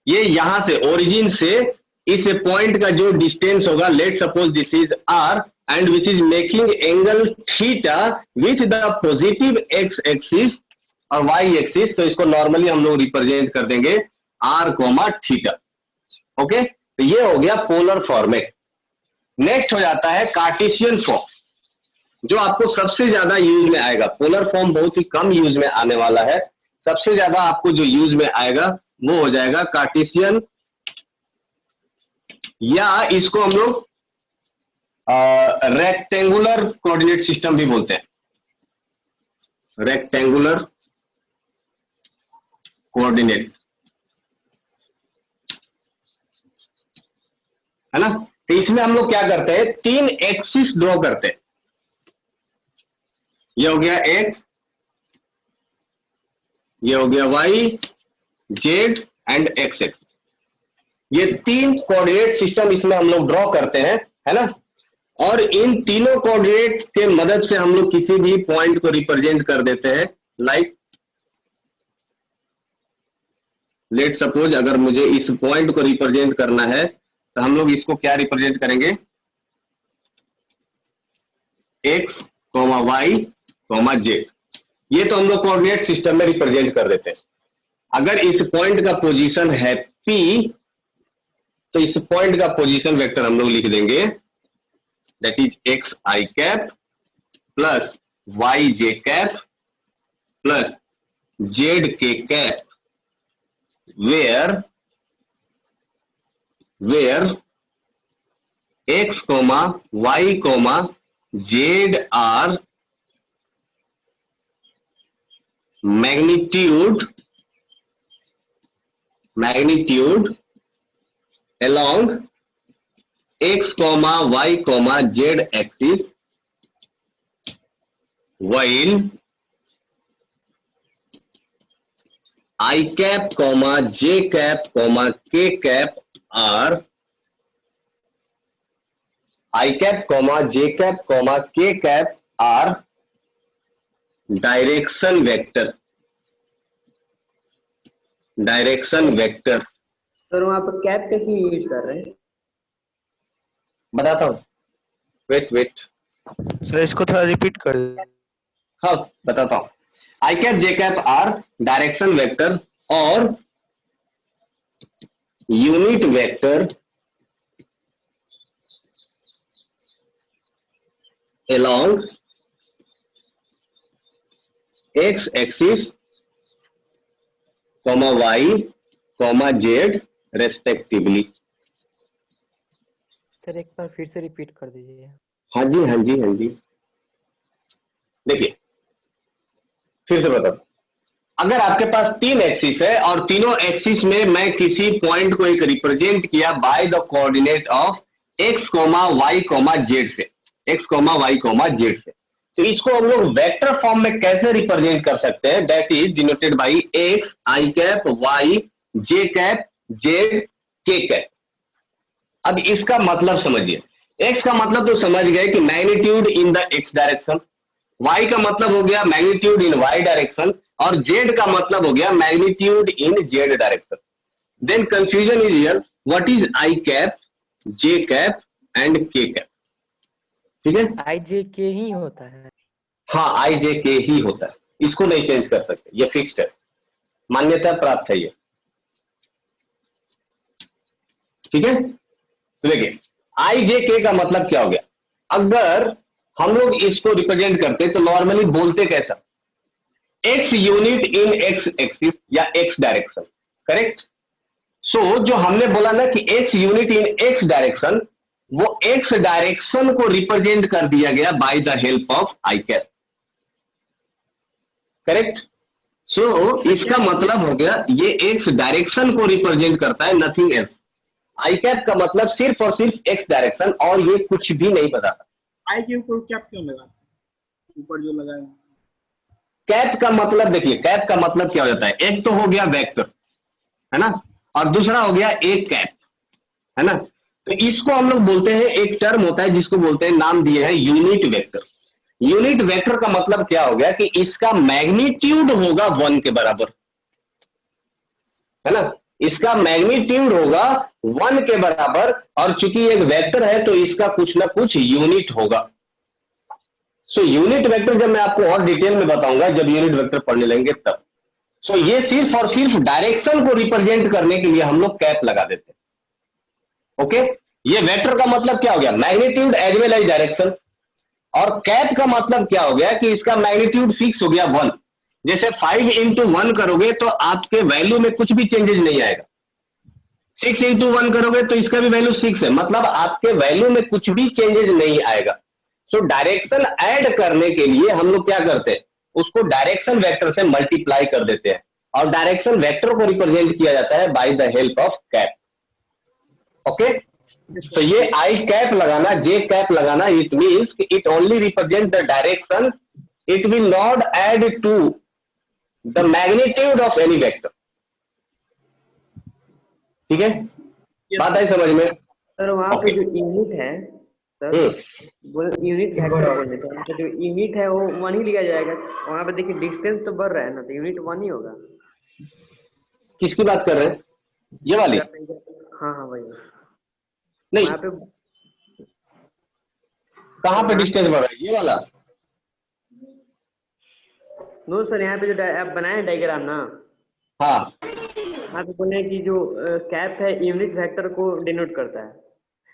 Speaker 1: ये यहां से ओरिजिन से इस पॉइंट का जो डिस्टेंस होगा, late suppose this is r and which is making angle theta with the positive x axis और y एक्सिस, तो इसको नॉर्मली हम लोग रिप्रेजेंट कर देंगे r, थीटा। ओके, तो ये हो गया पोलर फॉर्मेट। नेक्स्ट हो जाता है कार्टेशियन फॉर्म, जो आपको सबसे ज्यादा यूज में आएगा। पोलर फॉर्म बहुत ही कम यूज में आने वाला है, सबसे ज्यादा आपको जो यूज में आएगा वो हो जाएगा कार्टेशियन, या इसको हम लोग रेक्टेंगुलर कोऑर्डिनेट सिस्टम भी बोलते हैं, रेक्टेंगुलर कोऑर्डिनेट, है ना। तो इसमें हम लोग क्या करते हैं, तीन एक्सिस ड्रॉ करते हैं। ये हो गया x, ये हो गया y, z and x axis. ये तीन कोऑर्डिनेट सिस्टम इसमें हम लोग ड्रॉ करते हैं, है ना। और इन तीनों कोऑर्डिनेट के मदद से हम लोग किसी भी पॉइंट को रिप्रेजेंट कर देते हैं। लाइक लेट सपोज अगर मुझे इस पॉइंट को रिप्रेजेंट करना है, तो हम लोग इसको क्या रिप्रेजेंट करेंगे, x, y, z। ये तो हम लोग कोऑर्डिनेट सिस्टम में रिप्रेजेंट कर देते हैं। अगर इस पॉइंट का पोजीशन है P, तो इस पॉइंट का पोजीशन वेक्टर हम लोग लिख देंगे, that is X I cap plus Y J cap plus Z के cap, where X, Y, Z are magnitude along x, y, z axis, while I cap, j cap, k cap are I cap, j cap, k cap are direction vector,
Speaker 9: sir वहाँ पर cap का क्यों use कर रहे हैं?
Speaker 1: बताता हूँ, wait
Speaker 10: sir इसको थोड़ा रिपीट कर दे।
Speaker 1: हाँ बताता हूँ। I cap, J cap R direction vector और unit vector along X axis comma Y comma Z respectively.
Speaker 9: Sir एक बार फिर से रिपीट कर दीजिए।
Speaker 1: हाँ जी हाँ जी हाँ जी, देखिए फिर से बताओ, अगर आपके पास 3 एक्सिस है और तीनों एक्सिस में मैं किसी पॉइंट को एक रिप्रेजेंट किया by the coordinate of X comma Y comma Z से, X comma Y comma Z से, तो इसको हम लोग वेक्टर फॉर्म में कैसे रिप्रेजेंट कर सकते हैं? That is denoted by x I cap y J cap z के कैप। अब इसका मतलब समझिए, एक्स का मतलब तो समझ गए कि magnitude in the x direction, y का मतलब हो गया मैग्नीट्यूड इन वाई डायरेक्शन, और जेड का मतलब हो गया magnitude in z direction. Then confusion is here, what is i cap, J cap and k cap? ठीक है,
Speaker 9: आई जे के ही होता है।
Speaker 1: हाँ आई जे के ही होता है, इसको नहीं चेंज कर सकते, ये फिक्स्ड है, मान्यता प्राप्त है ये। ठीक है, तो देखिए आई जे के का मतलब क्या हो गया? अगर हम लोग इसको रिप्रेजेंट करते तो नॉर्मली बोलते कैसा? X unit in X axis या एक्स डायरेक्शन, करेक्ट? सो जो हमने बोला ना कि X unit in x direction, वो एक्स डायरेक्शन को रिप्रेजेंट कर दिया गया by the help of I cap, correct? So इसका मतलब हो गया ये एक्स डायरेक्शन को रिप्रेजेंट करता है, नथिंग एल्स। आई कैप का मतलब सिर्फ और सिर्फ एक्स डायरेक्शन, और ये कुछ भी नहीं बताता।
Speaker 5: आई के ऊपर कैप क्यों लगा, ऊपर जो लगा है?
Speaker 1: कैप का मतलब देखिए, कैप का मतलब क्या हो जाता है? एक तो हो गया वेक्टर, है ना, और दूसरा हो गया एक कैप, है ना। तो इसको हम लोग बोलते हैं, एक टर्म होता है जिसको बोलते हैं, नाम दिए हैं यूनिट वेक्टर। यूनिट वेक्टर का मतलब क्या हो गया कि इसका मैग्नीट्यूड होगा 1 के बराबर, है ना, इसका मैग्नीट्यूड होगा 1 के बराबर, और चूंकि एक वेक्टर है तो इसका कुछ ना कुछ यूनिट होगा। सो यूनिट वेक्टर जब मैं आपको और डिटेल में बताऊंगा, जब यूनिट वेक्टर पढ़ने लेंगे तब। सो ये सिर्फ और सिर्फ डायरेक्शन को रिप्रेजेंट करने के लिए हम लोग कैप लगा देते हैं। ओके, ये वेक्टर का मतलब क्या हो गया? Magnitude as well as direction. और कैप का मतलब क्या हो गया कि इसका मैग्नीट्यूड फिक्स हो गया 1। जैसे 5 इंटू 1 करोगे तो आपके वैल्यू में कुछ भी चेंजेस नहीं आएगा। 6 इंटू 1 करोगे तो इसका भी वैल्यू 6 है, मतलब आपके वैल्यू में कुछ भी चेंजेस नहीं आएगा। सो डायरेक्शन ऐड करने के लिए हम लोग क्या करते हैं? उसको डायरेक्शन वेक्टर से मल्टीप्लाई कर देते हैं, और डायरेक्शन वेक्टर को रिप्रेजेंट किया जाता है by the help of cap. Okay, तो ये आई कैप लगाना, जे कैप लगाना, it means it only represent the direction, it will not add to the magnitude of any vector. ठीक है, बात आई समझ में?
Speaker 9: सर वहाँ पे जो यूनिट है सर, यूनिट वेक्टर बोल देते हैं, तो जो यूनिट है वो 1 ही लिया जाएगा। वहाँ पे देखिए डिस्टेंस तो बढ़ रहा है ना, तो यूनिट 1 ही होगा।
Speaker 1: किसकी बात कर रहे हैं? ये वाली?
Speaker 9: हाँ हाँ भाई,
Speaker 1: नहीं,
Speaker 9: वहाँ पे
Speaker 1: कहाँ पे डिस्टेंस बढ़ रहा है? ये वाला?
Speaker 9: नो सर, यहाँ पे जो आप बनाए डायग्राम ना,
Speaker 1: हाँ,
Speaker 9: वहाँ पे बोले कि जो कैप है यूनिट वेक्टर को डिनोट करता है।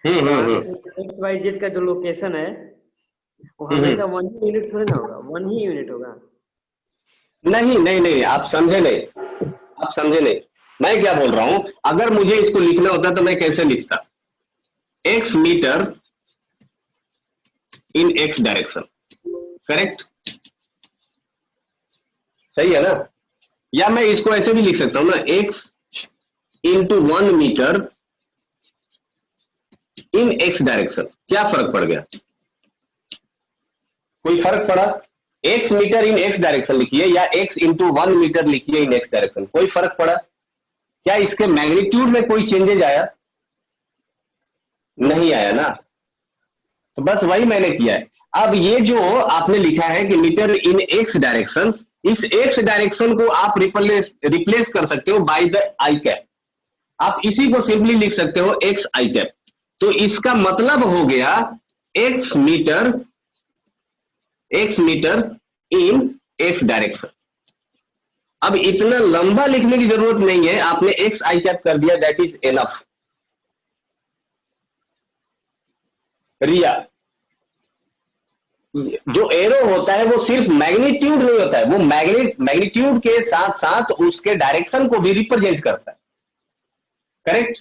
Speaker 9: एक्स वाई जेड का जो लोकेशन है वो हमेशा 1 ही यूनिट थोड़ी ना होगा, 1 ही यूनिट होगा।
Speaker 1: नहीं नहीं नहीं, आप समझे नहीं, आप समझे नहीं। मैं क्या बोल रहा हूं, अगर मुझे इसको लिखना होता तो मैं कैसे लिखता? X metre in x direction, correct? सही है ना? या मैं इसको ऐसे भी लिख सकता हूं ना, x into 1 metre in x direction. क्या फर्क पड़ गया? कोई फर्क पड़ा? X metre in x direction लिखिए या एक्स इंटू 1 मीटर लिखिए इन एक्स डायरेक्शन, कोई फर्क पड़ा? क्या इसके मैग्नीट्यूड में कोई चेंजेज आया? नहीं आया ना, तो बस वही मैंने किया है। अब ये जो आपने लिखा है कि मीटर इन एक्स डायरेक्शन, इस एक्स डायरेक्शन को आप रिप्लेस कर सकते हो बाय द आई कैप। आप इसी को सिंपली लिख सकते हो एक्स आई कैप। तो इसका मतलब हो गया x metre in x direction. अब इतना लंबा लिखने की जरूरत नहीं है, आपने एक्स आई कैप कर दिया, दैट इज एनफ। रिया, जो एरो होता है वो सिर्फ मैग्नीट्यूड नहीं होता है, वो मैग्नीट्यूड के साथ साथ उसके डायरेक्शन को भी रिप्रेजेंट करता है। करेक्ट?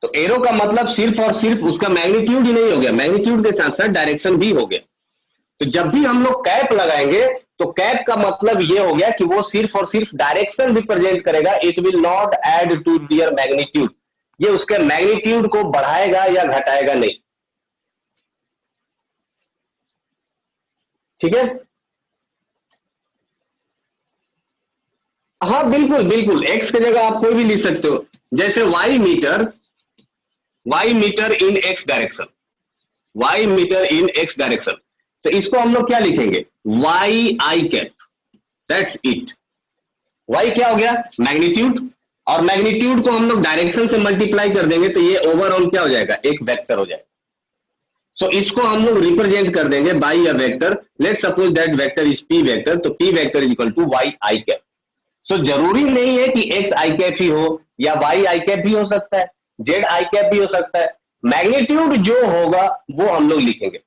Speaker 1: तो एरो का मतलब सिर्फ और सिर्फ उसका मैग्नीट्यूड ही नहीं हो गया, मैग्नीट्यूड के साथ साथ डायरेक्शन भी हो गया। तो जब भी हम लोग कैप लगाएंगे तो कैप का मतलब ये हो गया कि वो सिर्फ और सिर्फ डायरेक्शन रिप्रेजेंट करेगा, it will not add to their magnitude. ये उसके मैग्नीट्यूड को बढ़ाएगा या घटाएगा नहीं। ठीक है? हाँ बिल्कुल बिल्कुल, एक्स की जगह आप कोई भी लिख सकते हो, जैसे y metre in x direction, y metre in x direction. तो इसको हम लोग क्या लिखेंगे? Y I cap, that's it. Y क्या हो गया? मैग्नीट्यूड, और मैग्नीट्यूड को हम लोग डायरेक्शन से मल्टीप्लाई कर देंगे तो ये ओवरऑल क्या हो जाएगा? एक वेक्टर हो जाएगा। सो इसको हम लोग रिप्रेजेंट कर देंगे by a vector. Let's suppose that vector is P vector, तो P vector is equal to Y I cap. So जरूरी नहीं है कि एक्स आई कैप ही हो या वाई आई कैप भी हो सकता है, जेड आई कैप भी हो सकता है। मैग्नीट्यूड जो होगा वो हम लोग लिखेंगे।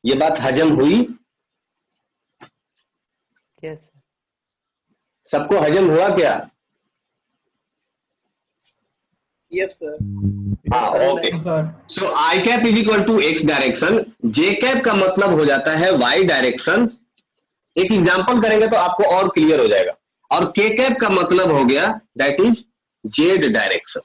Speaker 1: ये बात हजम हुई?
Speaker 2: यस
Speaker 1: सबको हजम हुआ क्या?
Speaker 5: Yes sir.
Speaker 1: हाँ okay. So I cap is equal to X direction, J cap का मतलब हो जाता है वाई डायरेक्शन। एक एग्जांपल करेंगे तो आपको और क्लियर हो जाएगा। और के कैप का मतलब हो गया दैट इज जेड डायरेक्शन।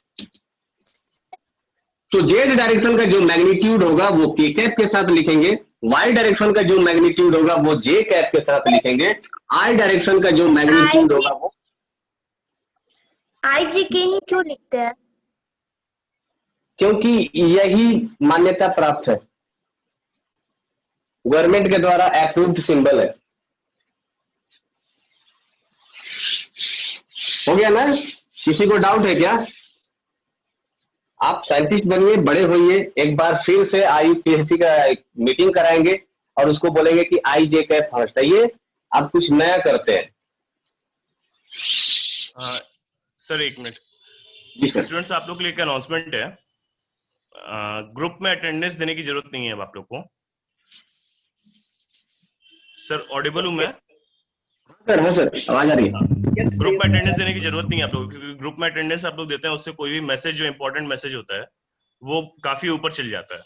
Speaker 1: तो जेड डायरेक्शन का जो मैग्नीट्यूड होगा वो के कैप के साथ लिखेंगे, वाई डायरेक्शन का जो मैग्नीट्यूड होगा वो जे कैप के साथ लिखेंगे, आई डायरेक्शन का जो मैग्नीट्यूड होगा वो
Speaker 12: आई जी के ही क्यों लिखते हैं?
Speaker 1: क्योंकि यही मान्यता प्राप्त है, गवर्नमेंट के द्वारा अप्रूव्ड सिंबल है। हो गया ना? किसी को डाउट है क्या? आप साइंटिस्ट बनिए, बड़े होइए, एक बार फिर से IUPAC का मीटिंग कराएंगे और उसको बोलेंगे कि आई जे कैप हटाइए, आप कुछ नया करते हैं।
Speaker 6: सर एक मिनट, स्टूडेंट्स आप लोग के लिए एक अनाउंसमेंट है। ग्रुप में अटेंडेंस देने की जरूरत नहीं है अब आप लोग को। सर ऑडिबल हूं मैं?
Speaker 1: सर हाँ सर, आवाज आ रही है।
Speaker 6: ग्रुप में अटेंडेंस देने की जरूरत नहीं है आप लोगों को, क्योंकि ग्रुप में अटेंडेंस आप लोग देते हैं उससे कोई भी मैसेज जो इंपॉर्टेंट मैसेज होता है वो काफी ऊपर चल जाता है।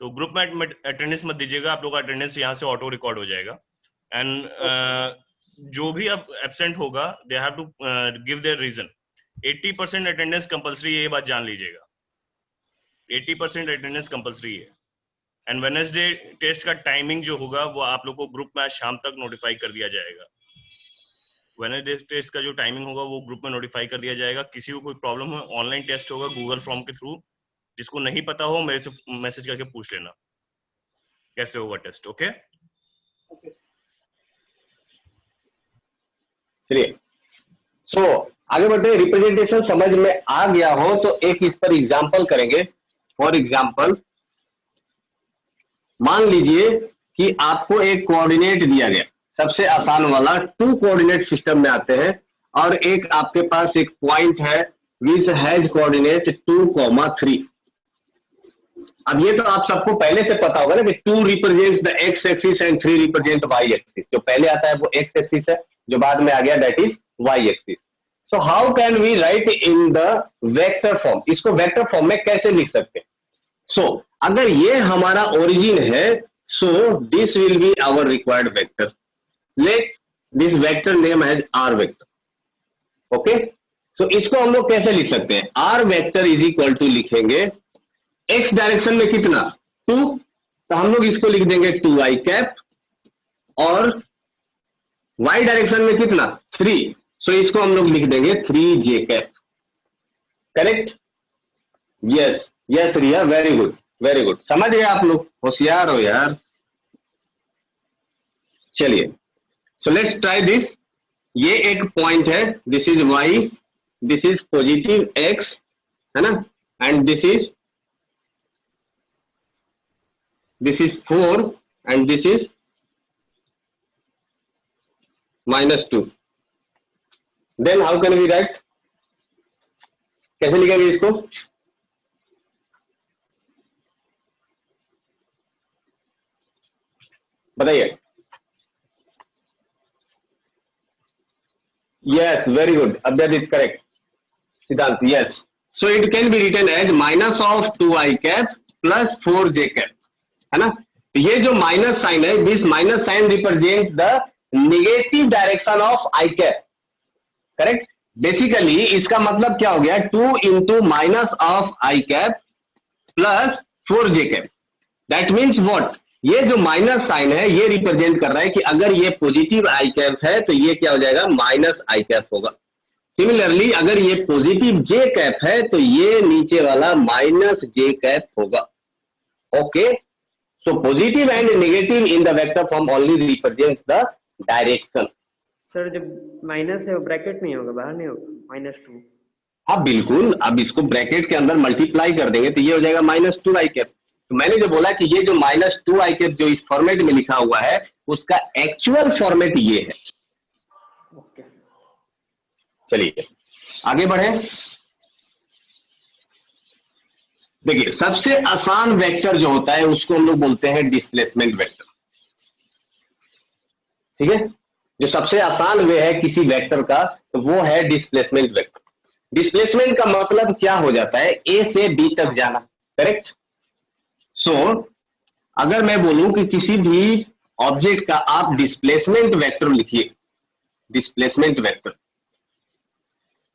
Speaker 6: तो ग्रुप में अटेंडेंस मत दीजिएगा, आप लोग का अटेंडेंस यहाँ से ऑटो रिकॉर्ड हो जाएगा। एंड जो भी अब एब्सेंट होगा they have to give their reason. 80% attendance compulsory है, ये बात जान लीजिएगा। 80% अटेंडेंस कंपलसरी है। एंड वेडनेसडे टेस्ट का टाइमिंग जो होगा वो आप लोग को ग्रुप में आज शाम तक नोटिफाई कर दिया जाएगा। वेडनेसडे टेस्ट का जो टाइमिंग होगा वो ग्रुप में नोटिफाई कर दिया जाएगा। किसी को कोई प्रॉब्लम हो, ऑनलाइन टेस्ट होगा गूगल फॉर्म के थ्रू। जिसको नहीं पता हो मेरे से मैसेज करके पूछ लेना कैसे होगा टेस्ट। ओके
Speaker 1: चलिए, सो आगे बढ़ते हैं। रिप्रेजेंटेशन समझ में आ गया हो तो एक इस पर एग्जाम्पल करेंगे। फॉर एग्जाम्पल मान लीजिए कि आपको एक कोऑर्डिनेट दिया गया, सबसे आसान वाला 2 कोऑर्डिनेट सिस्टम में आते हैं, और एक आपके पास एक पॉइंट है विच हैज कोऑर्डिनेट 2,3। अब ये तो आप सबको पहले से पता होगा ना कि 2 represent the x axis and 3 represent y axis. जो पहले आता है वो एक्स एक्सिस है, जो बाद में आ गया that is y axis. So how can we write in the vector form? इसको वेक्टर फॉर्म में कैसे लिख सकते हैं? सो अगर ये हमारा ओरिजिन है, so this will be our required vector. Let this vector name as R vector. Okay, so इसको हम लोग कैसे लिख सकते हैं? R vector is equal to लिखेंगे एक्स डायरेक्शन में कितना 2, तो हम लोग इसको लिख देंगे 2i कैप, और y डायरेक्शन में कितना 3, सो इसको हम लोग लिख देंगे 3j cap. Correct? Yes yes Riya, very good very good, समझ गए आप लोग, होशियार हो यार। चलिए, सो लेट्स ट्राई दिस। ये एक पॉइंट है, this is y, this is positive x, है ना, and this is 4 and this is -2. Then how can we write? कैसे लिखेंगे इसको? बताइए। Yes, very good, Abjad is correct. Siddhant, yes. So it can be written as minus of 2i cap plus 4j cap, है ना। तो ये जो माइनस साइन है, this minus sign represent the negative direction of i cap, correct. Basically इसका मतलब क्या हो गया, 2 into minus of i cap plus 4j cap. That means what, ये जो माइनस साइन है ये रिप्रेजेंट कर रहा है कि अगर ये पॉजिटिव i कैप है तो ये क्या हो जाएगा, माइनस i कैप होगा। सिमिलरली अगर ये पॉजिटिव j कैप है तो ये नीचे वाला माइनस j कैप होगा। Okay, so positive and negative in the vector form only represent the direction.
Speaker 9: Sir जब माइनस है वो ब्रैकेट में होगा, बाहर नहीं होगा, -2।
Speaker 1: हाँ बिल्कुल, अब इसको ब्रैकेट के अंदर मल्टीप्लाई कर देंगे तो ये हो जाएगा -2i कैप। तो मैंने जो बोला कि ये जो -2i कैप जो इस फॉर्मेट में लिखा हुआ है उसका एक्चुअल फॉर्मेट ये है।
Speaker 9: ओके,
Speaker 1: चलिए आगे बढ़े। देखिए सबसे आसान वेक्टर जो होता है उसको हम लोग बोलते हैं डिस्प्लेसमेंट वेक्टर, ठीक है। जो सबसे आसान वे है किसी वेक्टर का तो वो है डिस्प्लेसमेंट वेक्टर। डिस्प्लेसमेंट का मतलब क्या हो जाता है, ए से बी तक जाना, करेक्ट। सो अगर मैं बोलूं कि किसी भी ऑब्जेक्ट का आप डिस्प्लेसमेंट वेक्टर लिखिए, डिस्प्लेसमेंट वेक्टर,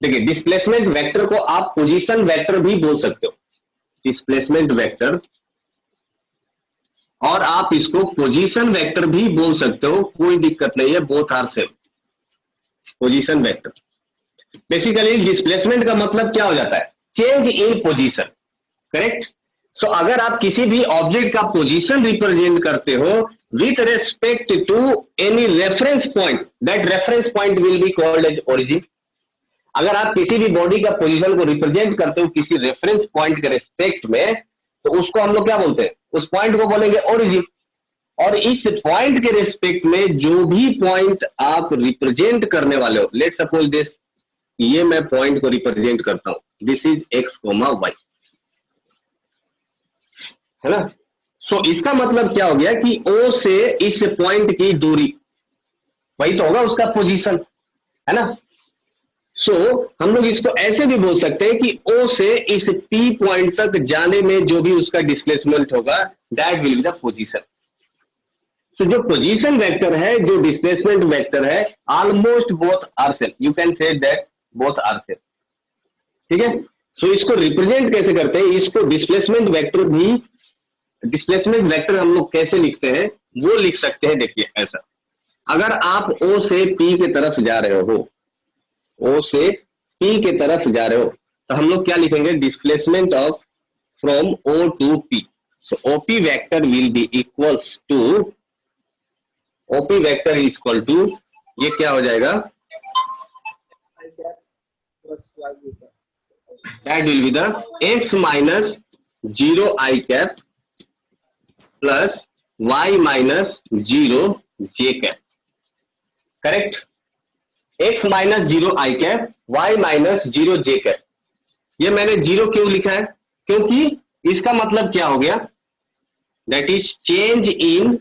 Speaker 1: देखिए डिस्प्लेसमेंट वेक्टर को आप पोजीशन वेक्टर भी बोल सकते हो, डिस्प्लेसमेंट वेक्टर, और आप इसको पोजीशन वेक्टर भी बोल सकते हो, कोई दिक्कत नहीं है, both are same. Position vector basically displacement का मतलब क्या हो जाता है, change in position, correct. So अगर आप किसी भी ऑब्जेक्ट का पोजीशन रिप्रेजेंट करते हो with respect to any reference point, that reference point will be called as origin. अगर आप किसी भी बॉडी का पोजीशन को रिप्रेजेंट करते हो किसी रेफरेंस पॉइंट के रेस्पेक्ट में तो उसको हम लोग क्या बोलते हैं, उस पॉइंट को बोलेंगे ओरिजिन। और इस पॉइंट के रेस्पेक्ट में जो भी पॉइंट आप रिप्रेजेंट करने वाले हो, लेट सपोज दिस, ये मैं पॉइंट को रिप्रेजेंट करता हूं, दिस इज x, y, है ना। सो इसका मतलब क्या हो गया कि O से इस पॉइंट की दूरी, वही तो होगा उसका पोजीशन, है ना। सो हम लोग इसको ऐसे भी बोल सकते हैं कि O से इस P पॉइंट तक जाने में जो भी उसका डिस्प्लेसमेंट होगा that will be the position. तो जो पोजीशन वेक्टर है, जो डिस्प्लेसमेंट वेक्टर है, almost both are same, you can say that both are same, ठीक है। सो इसको रिप्रेजेंट कैसे करते हैं, इसको डिस्प्लेसमेंट वेक्टर भी, डिस्प्लेसमेंट वेक्टर हम लोग कैसे लिखते हैं वो लिख सकते हैं। देखिए ऐसा, अगर आप O से P के तरफ जा रहे हो, O से P के तरफ जा रहे हो तो हम लोग क्या लिखेंगे, displacement of from O to P। So OP vector will be equals to, OP vector is equal to, ये क्या हो जाएगा, that will be the x minus 0i cap plus y minus 0j cap, correct. x minus 0i cap, y minus 0j cap. ये मैंने 0 क्यों लिखा है, क्योंकि इसका मतलब क्या हो गया, that is change in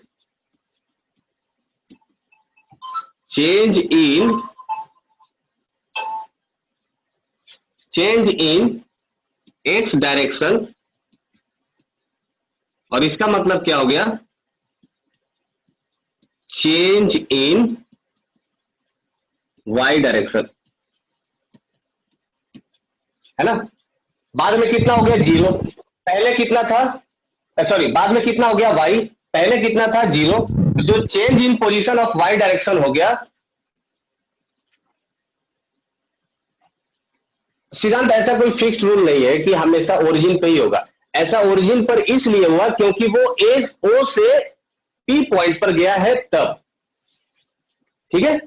Speaker 1: x direction, और इसका मतलब क्या हो गया, चेंज इन y डायरेक्शन, है ना। बाद में कितना हो गया 0, पहले कितना था, सॉरी बाद में कितना हो गया y, पहले कितना था 0, जो change in position of y direction हो गया। सिद्धांत ऐसा कोई फिक्स्ड रूल नहीं है कि हमेशा ओरिजिन पे ही होगा, ऐसा ओरिजिन पर इसलिए हुआ क्योंकि वो O से P पॉइंट पर गया है तब, ठीक है।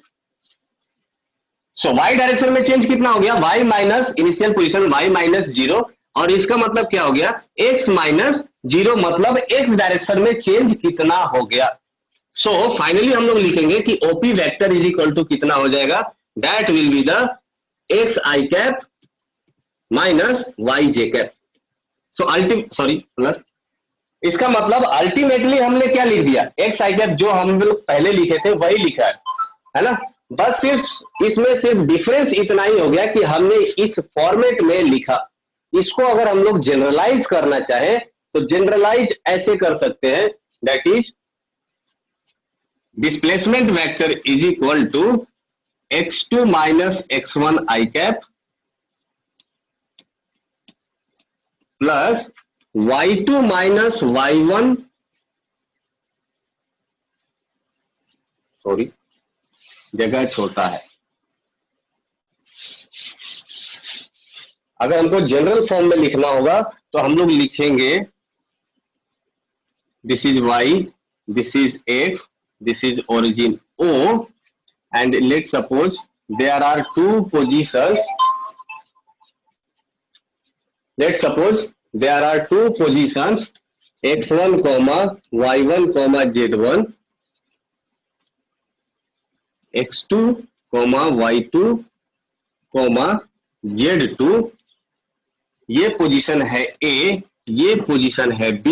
Speaker 1: सो y डायरेक्शन में चेंज कितना हो गया, y minus initial position y minus 0, और इसका मतलब क्या हो गया, x माइनस 0, मतलब x डायरेक्शन में चेंज कितना हो गया। सो फाइनली हम लोग लिखेंगे कि OP vector is equal to कितना हो जाएगा, that will be the xi cap minus yj cap. So ultimate, sorry plus इसका मतलब अल्टीमेटली हमने क्या लिख दिया, एक्स आई कैप जो हम लोग पहले लिखे थे वही लिखा है ना। बस सिर्फ इसमें सिर्फ डिफरेंस इतना ही हो गया कि हमने इस फॉर्मेट में लिखा। इसको अगर हम लोग जनरलाइज करना चाहें तो जनरलाइज ऐसे कर सकते हैं, that is displacement vector is equal to x2 minus x1 I cap plus y2 minus y1, sorry जगह छोटा है, अगर हमको जनरल फॉर्म में लिखना होगा तो हम लोग लिखेंगे this is y, this is x, this is origin O, and let's suppose there are two positions. Let's suppose there are two positions x1 comma y1 comma z1, x2 comma y2 comma z2। ये position है A, ये position है B,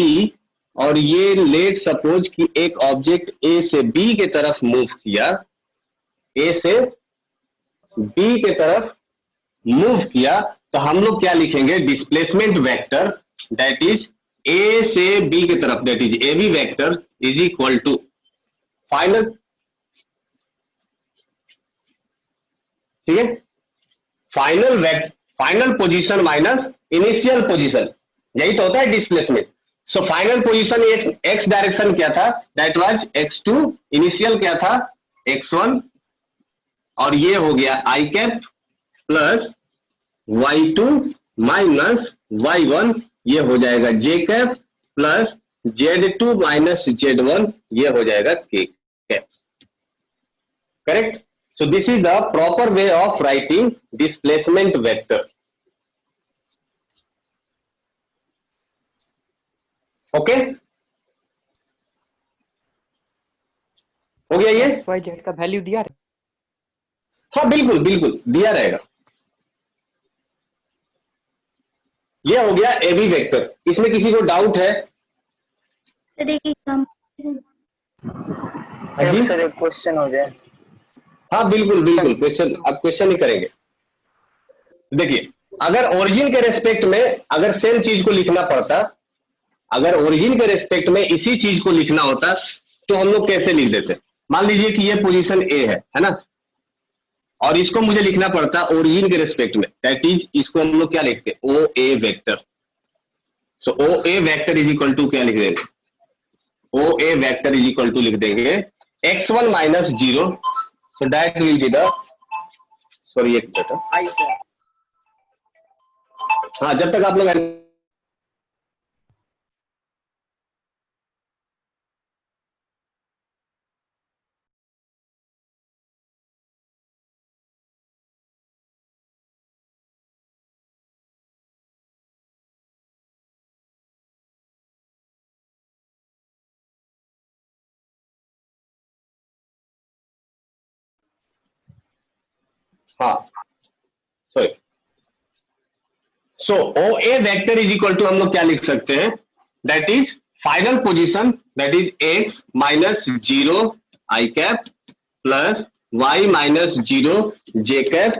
Speaker 1: और ये let suppose कि एक object A से B के तरफ मूव किया, A से B के तरफ मूव किया, तो हम लोग क्या लिखेंगे, displacement vector that is A से B की तरफ, that is AB vector is equal to final, ठीक है, final position minus initial position, यही तो होता है displacement. So final position x direction क्या था, दैट वाज x2, इनिशियल क्या था x1, और ये हो गया आई cap plus y2 minus y1, ये हो जाएगा j cap plus z2 minus z1, ये हो जाएगा k cap. Correct. So this is the proper way of writing displacement vector. Okay, हो गया ये।
Speaker 13: एक्स वाई जेड का वैल्यू दिया है?
Speaker 1: हाँ बिल्कुल बिल्कुल दिया रहेगा। ये हो गया ए बी वेक्टर। इसमें किसी को डाउट है?
Speaker 2: सर एक क्वेश्चन हो जाए।
Speaker 1: हाँ बिल्कुल बिल्कुल, क्वेश्चन अब क्वेश्चन ही करेंगे। देखिए, अगर ओरिजिन के रेस्पेक्ट में अगर सेम चीज को लिखना पड़ता, अगर ओरिजिन के रेस्पेक्ट में इसी चीज को लिखना होता तो हम लोग कैसे लिख देते? मान लीजिए कि ये पोजीशन ए है ना, और इसको मुझे लिखना पड़ता ओरिजिन के रेस्पेक्ट में, दैट इज इसको हम लोग क्या लिखते, O A vector. So O A vector is equal to क्या लिख देंगे, O A vector is equal to लिख देंगे x1 minus 0, so that will be the, sorry एक मिनट, हाँ जब तक आप लोग हाँ sorry, so O A vector is equal to हम लोग क्या लिख सकते हैं, that is final position that is x minus 0 I cap plus y minus 0 j cap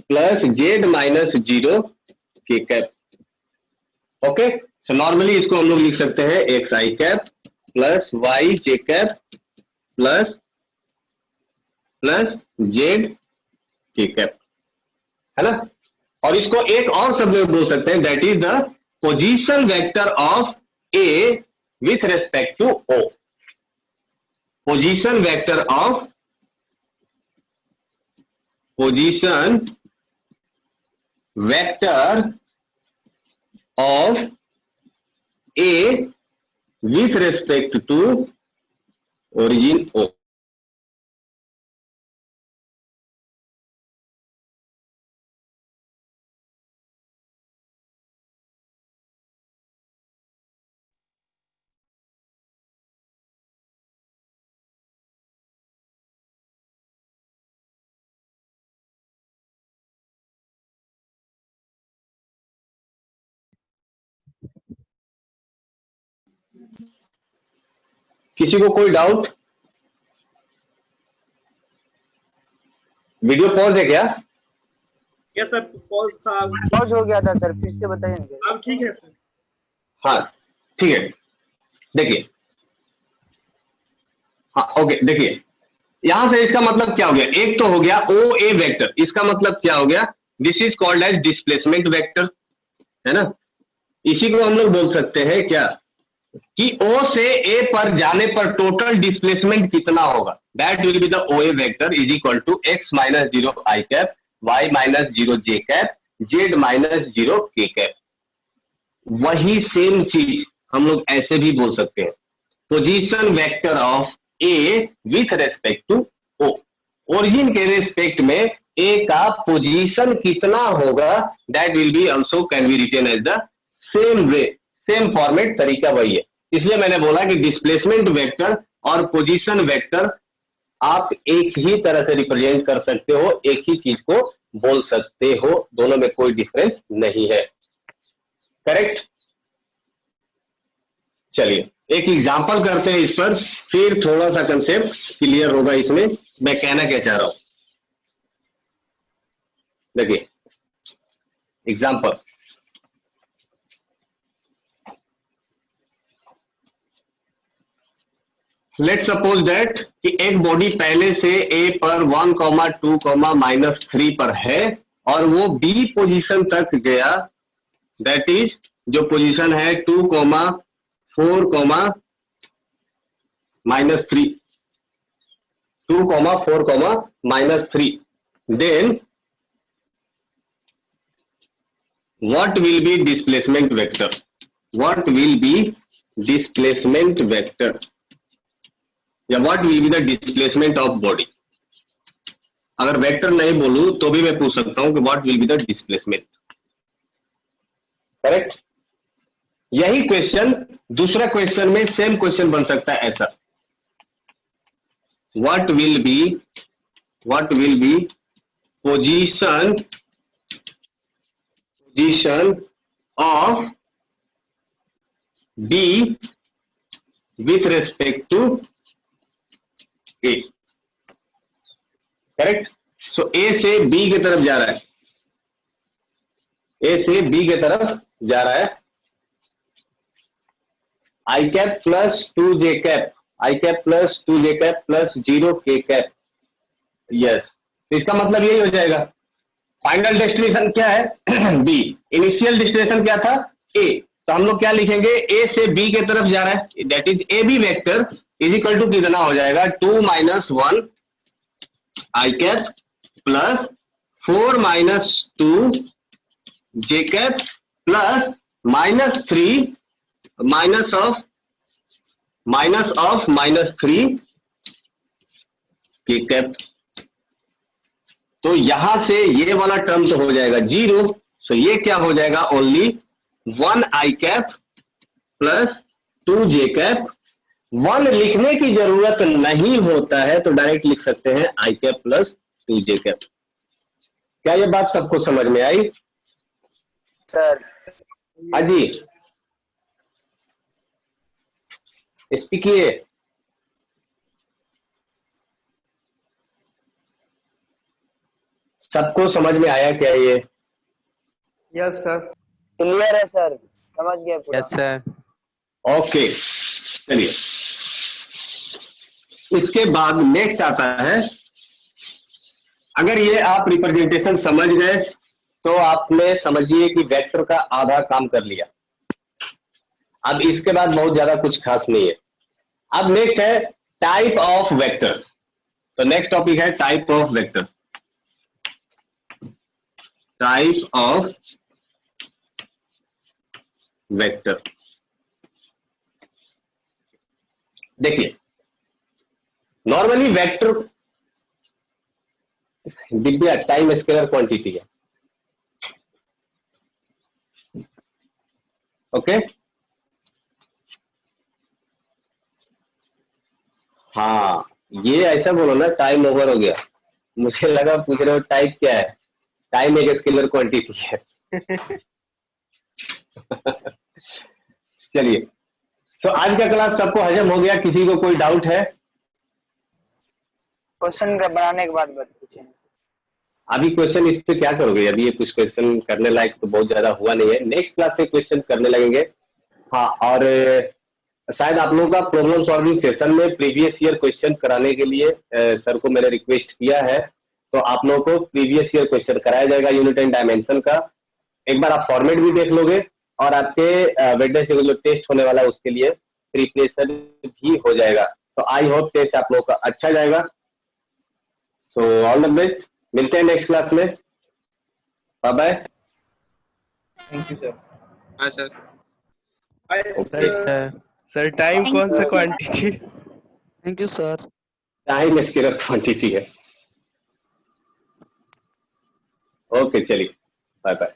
Speaker 1: plus z minus 0 k cap. Okay, so normally इसको हम लोग लिख सकते हैं x I cap plus y j cap plus z k cap, है ना। और इसको एक और शब्द में बोल सकते हैं, that is the position vector of A with respect to O, position vector of, position vector of A with respect to origin O. किसी को कोई डाउट? वीडियो पॉज है क्या?
Speaker 5: यस सर, पॉज था।
Speaker 2: पॉज हो गया था सर, फिर से बताइए।
Speaker 5: अब ठीक है सर।
Speaker 1: हाँ ठीक है, देखिए, हाँ ओके, देखिए यहां से इसका मतलब क्या हो गया? एक तो हो गया ओ ए वेक्टर, इसका मतलब क्या हो गया? This is called as displacement vector, है ना? इसी को हम लोग बोल सकते हैं क्या कि ओ से ए पर जाने पर टोटल डिस्प्लेसमेंट कितना होगा? That will be the O A vector is equal to x minus 0 I cap, y minus 0 j cap, z minus 0 k cap. वही सेम चीज हम लोग ऐसे भी बोल सकते हैं, position vector of A with respect to O. Origin के रेस्पेक्ट में ए का पोजीशन कितना होगा, that will be also can be written as the same way, same format, तरीका वही है। इसलिए मैंने बोला कि डिस्प्लेसमेंट वेक्टर और पोजीशन वेक्टर आप एक ही तरह से रिप्रेजेंट कर सकते हो, एक ही चीज को बोल सकते हो, दोनों में कोई डिफरेंस नहीं है। करेक्ट? चलिए एक एग्जांपल करते हैं इस पर, फिर थोड़ा सा कंसेप्ट क्लियर होगा इसमें मैं कहना क्या चाह रहा हूं। देखिए एग्जांपल, लेट सपोज दैट कि एक बॉडी पहले से ए पर 1, 2, -3 पर है और वो बी पोजीशन तक गया, दैट इज जो पोजीशन है 2, 4, -3, 2, 4, -3, then what will be displacement vector? What will be displacement vector? या what will be the displacement of body? अगर वेक्टर नहीं बोलूं तो भी मैं पूछ सकता हूं कि what will be the displacement? Correct? यही क्वेश्चन दूसरा क्वेश्चन में सेम क्वेश्चन बन सकता है ऐसा, what will be position of B with respect to A? Correct? So A से बी की तरफ जा रहा है, ए से बी की तरफ जा रहा है, आई कैप प्लस 2 जे कैप, आई cap plus 2 J cap plus 0 k cap. Yes, इसका मतलब यही हो जाएगा। फाइनल डेस्टिनेशन क्या है? बी। इनिशियल डेस्टिनेशन क्या था? ए। तो हम लोग क्या लिखेंगे? ए से बी के तरफ जा रहा है, that is A B vector is equal to कितना हो जाएगा? 2 - 1 I cap plus 4 - 2 J cap plus -3 minus of -3 K cap. तो यहां से ये वाला टर्म तो हो जाएगा 0, सो ये क्या हो जाएगा? Only 1 I cap plus 2 J cap. 1 लिखने की जरूरत नहीं होता है तो डायरेक्ट लिख सकते हैं आई कैप प्लस 2 जे कैप। क्या ये बात सबको समझ में आई?
Speaker 2: सर
Speaker 1: हाँ जी, स्पीकिए। सबको समझ में आया क्या ये?
Speaker 9: Yes sir.
Speaker 2: क्लियर है सर, समझ गया पूरा।
Speaker 7: Yes sir.
Speaker 1: ओके, चलिए इसके बाद नेक्स्ट आता है, अगर ये आप रिप्रेजेंटेशन समझ गए तो आपने समझिए कि वेक्टर का आधा काम कर लिया। अब इसके बाद बहुत ज्यादा कुछ खास नहीं है। अब नेक्स्ट है टाइप ऑफ वेक्टर्स। तो नेक्स्ट टॉपिक है type of vectors. Type of vector. देखिए नॉर्मली वेक्टर दिव्या टाइम स्केलर क्वांटिटी है, ओके? हाँ, ये ऐसा बोलो ना, टाइम ओवर हो गया। मुझे लगा पूछ रहे हो टाइप क्या है। टाइम एक स्केलर क्वांटिटी है। चलिए तो आज का क्लास सबको हजम हो गया? किसी को कोई डाउट है?
Speaker 2: क्वेश्चन का बनाने के बाद बात पूछें।
Speaker 1: अभी क्वेश्चन इस पे क्या करोगे? अभी ये कुछ क्वेश्चन करने लायक तो बहुत ज्यादा हुआ नहीं है, नेक्स्ट क्लास से क्वेश्चन करने लगेंगे। हाँ, और शायद आप लोगों का प्रॉब्लम सॉल्विंग सेशन में प्रीवियस ईयर क्वेश्चन कराने के लिए सर को मैंने रिक्वेस्ट किया है, तो आप लोगों को प्रीवियस ईयर क्वेश्चन कराया जाएगा यूनिट एंड डायमेंशन का। एक बार आप फॉर्मेट भी देख लोगे और आपके वेडनेसडे को जो टेस्ट होने वाला है उसके लिए प्रिपरेशन भी हो जाएगा। तो आई होप टेस्ट आप लोगों का अच्छा जाएगा। सो ऑल द बेस्ट, मिलते हैं नेक्स्ट क्लास में। Bye bye.
Speaker 4: Thank you sir.
Speaker 11: हाँ सर।
Speaker 10: सर टाइम कौन सा quantity?
Speaker 7: Thank you sir.
Speaker 1: Time scalar quantity है। ओके, चलिए बाय बाय।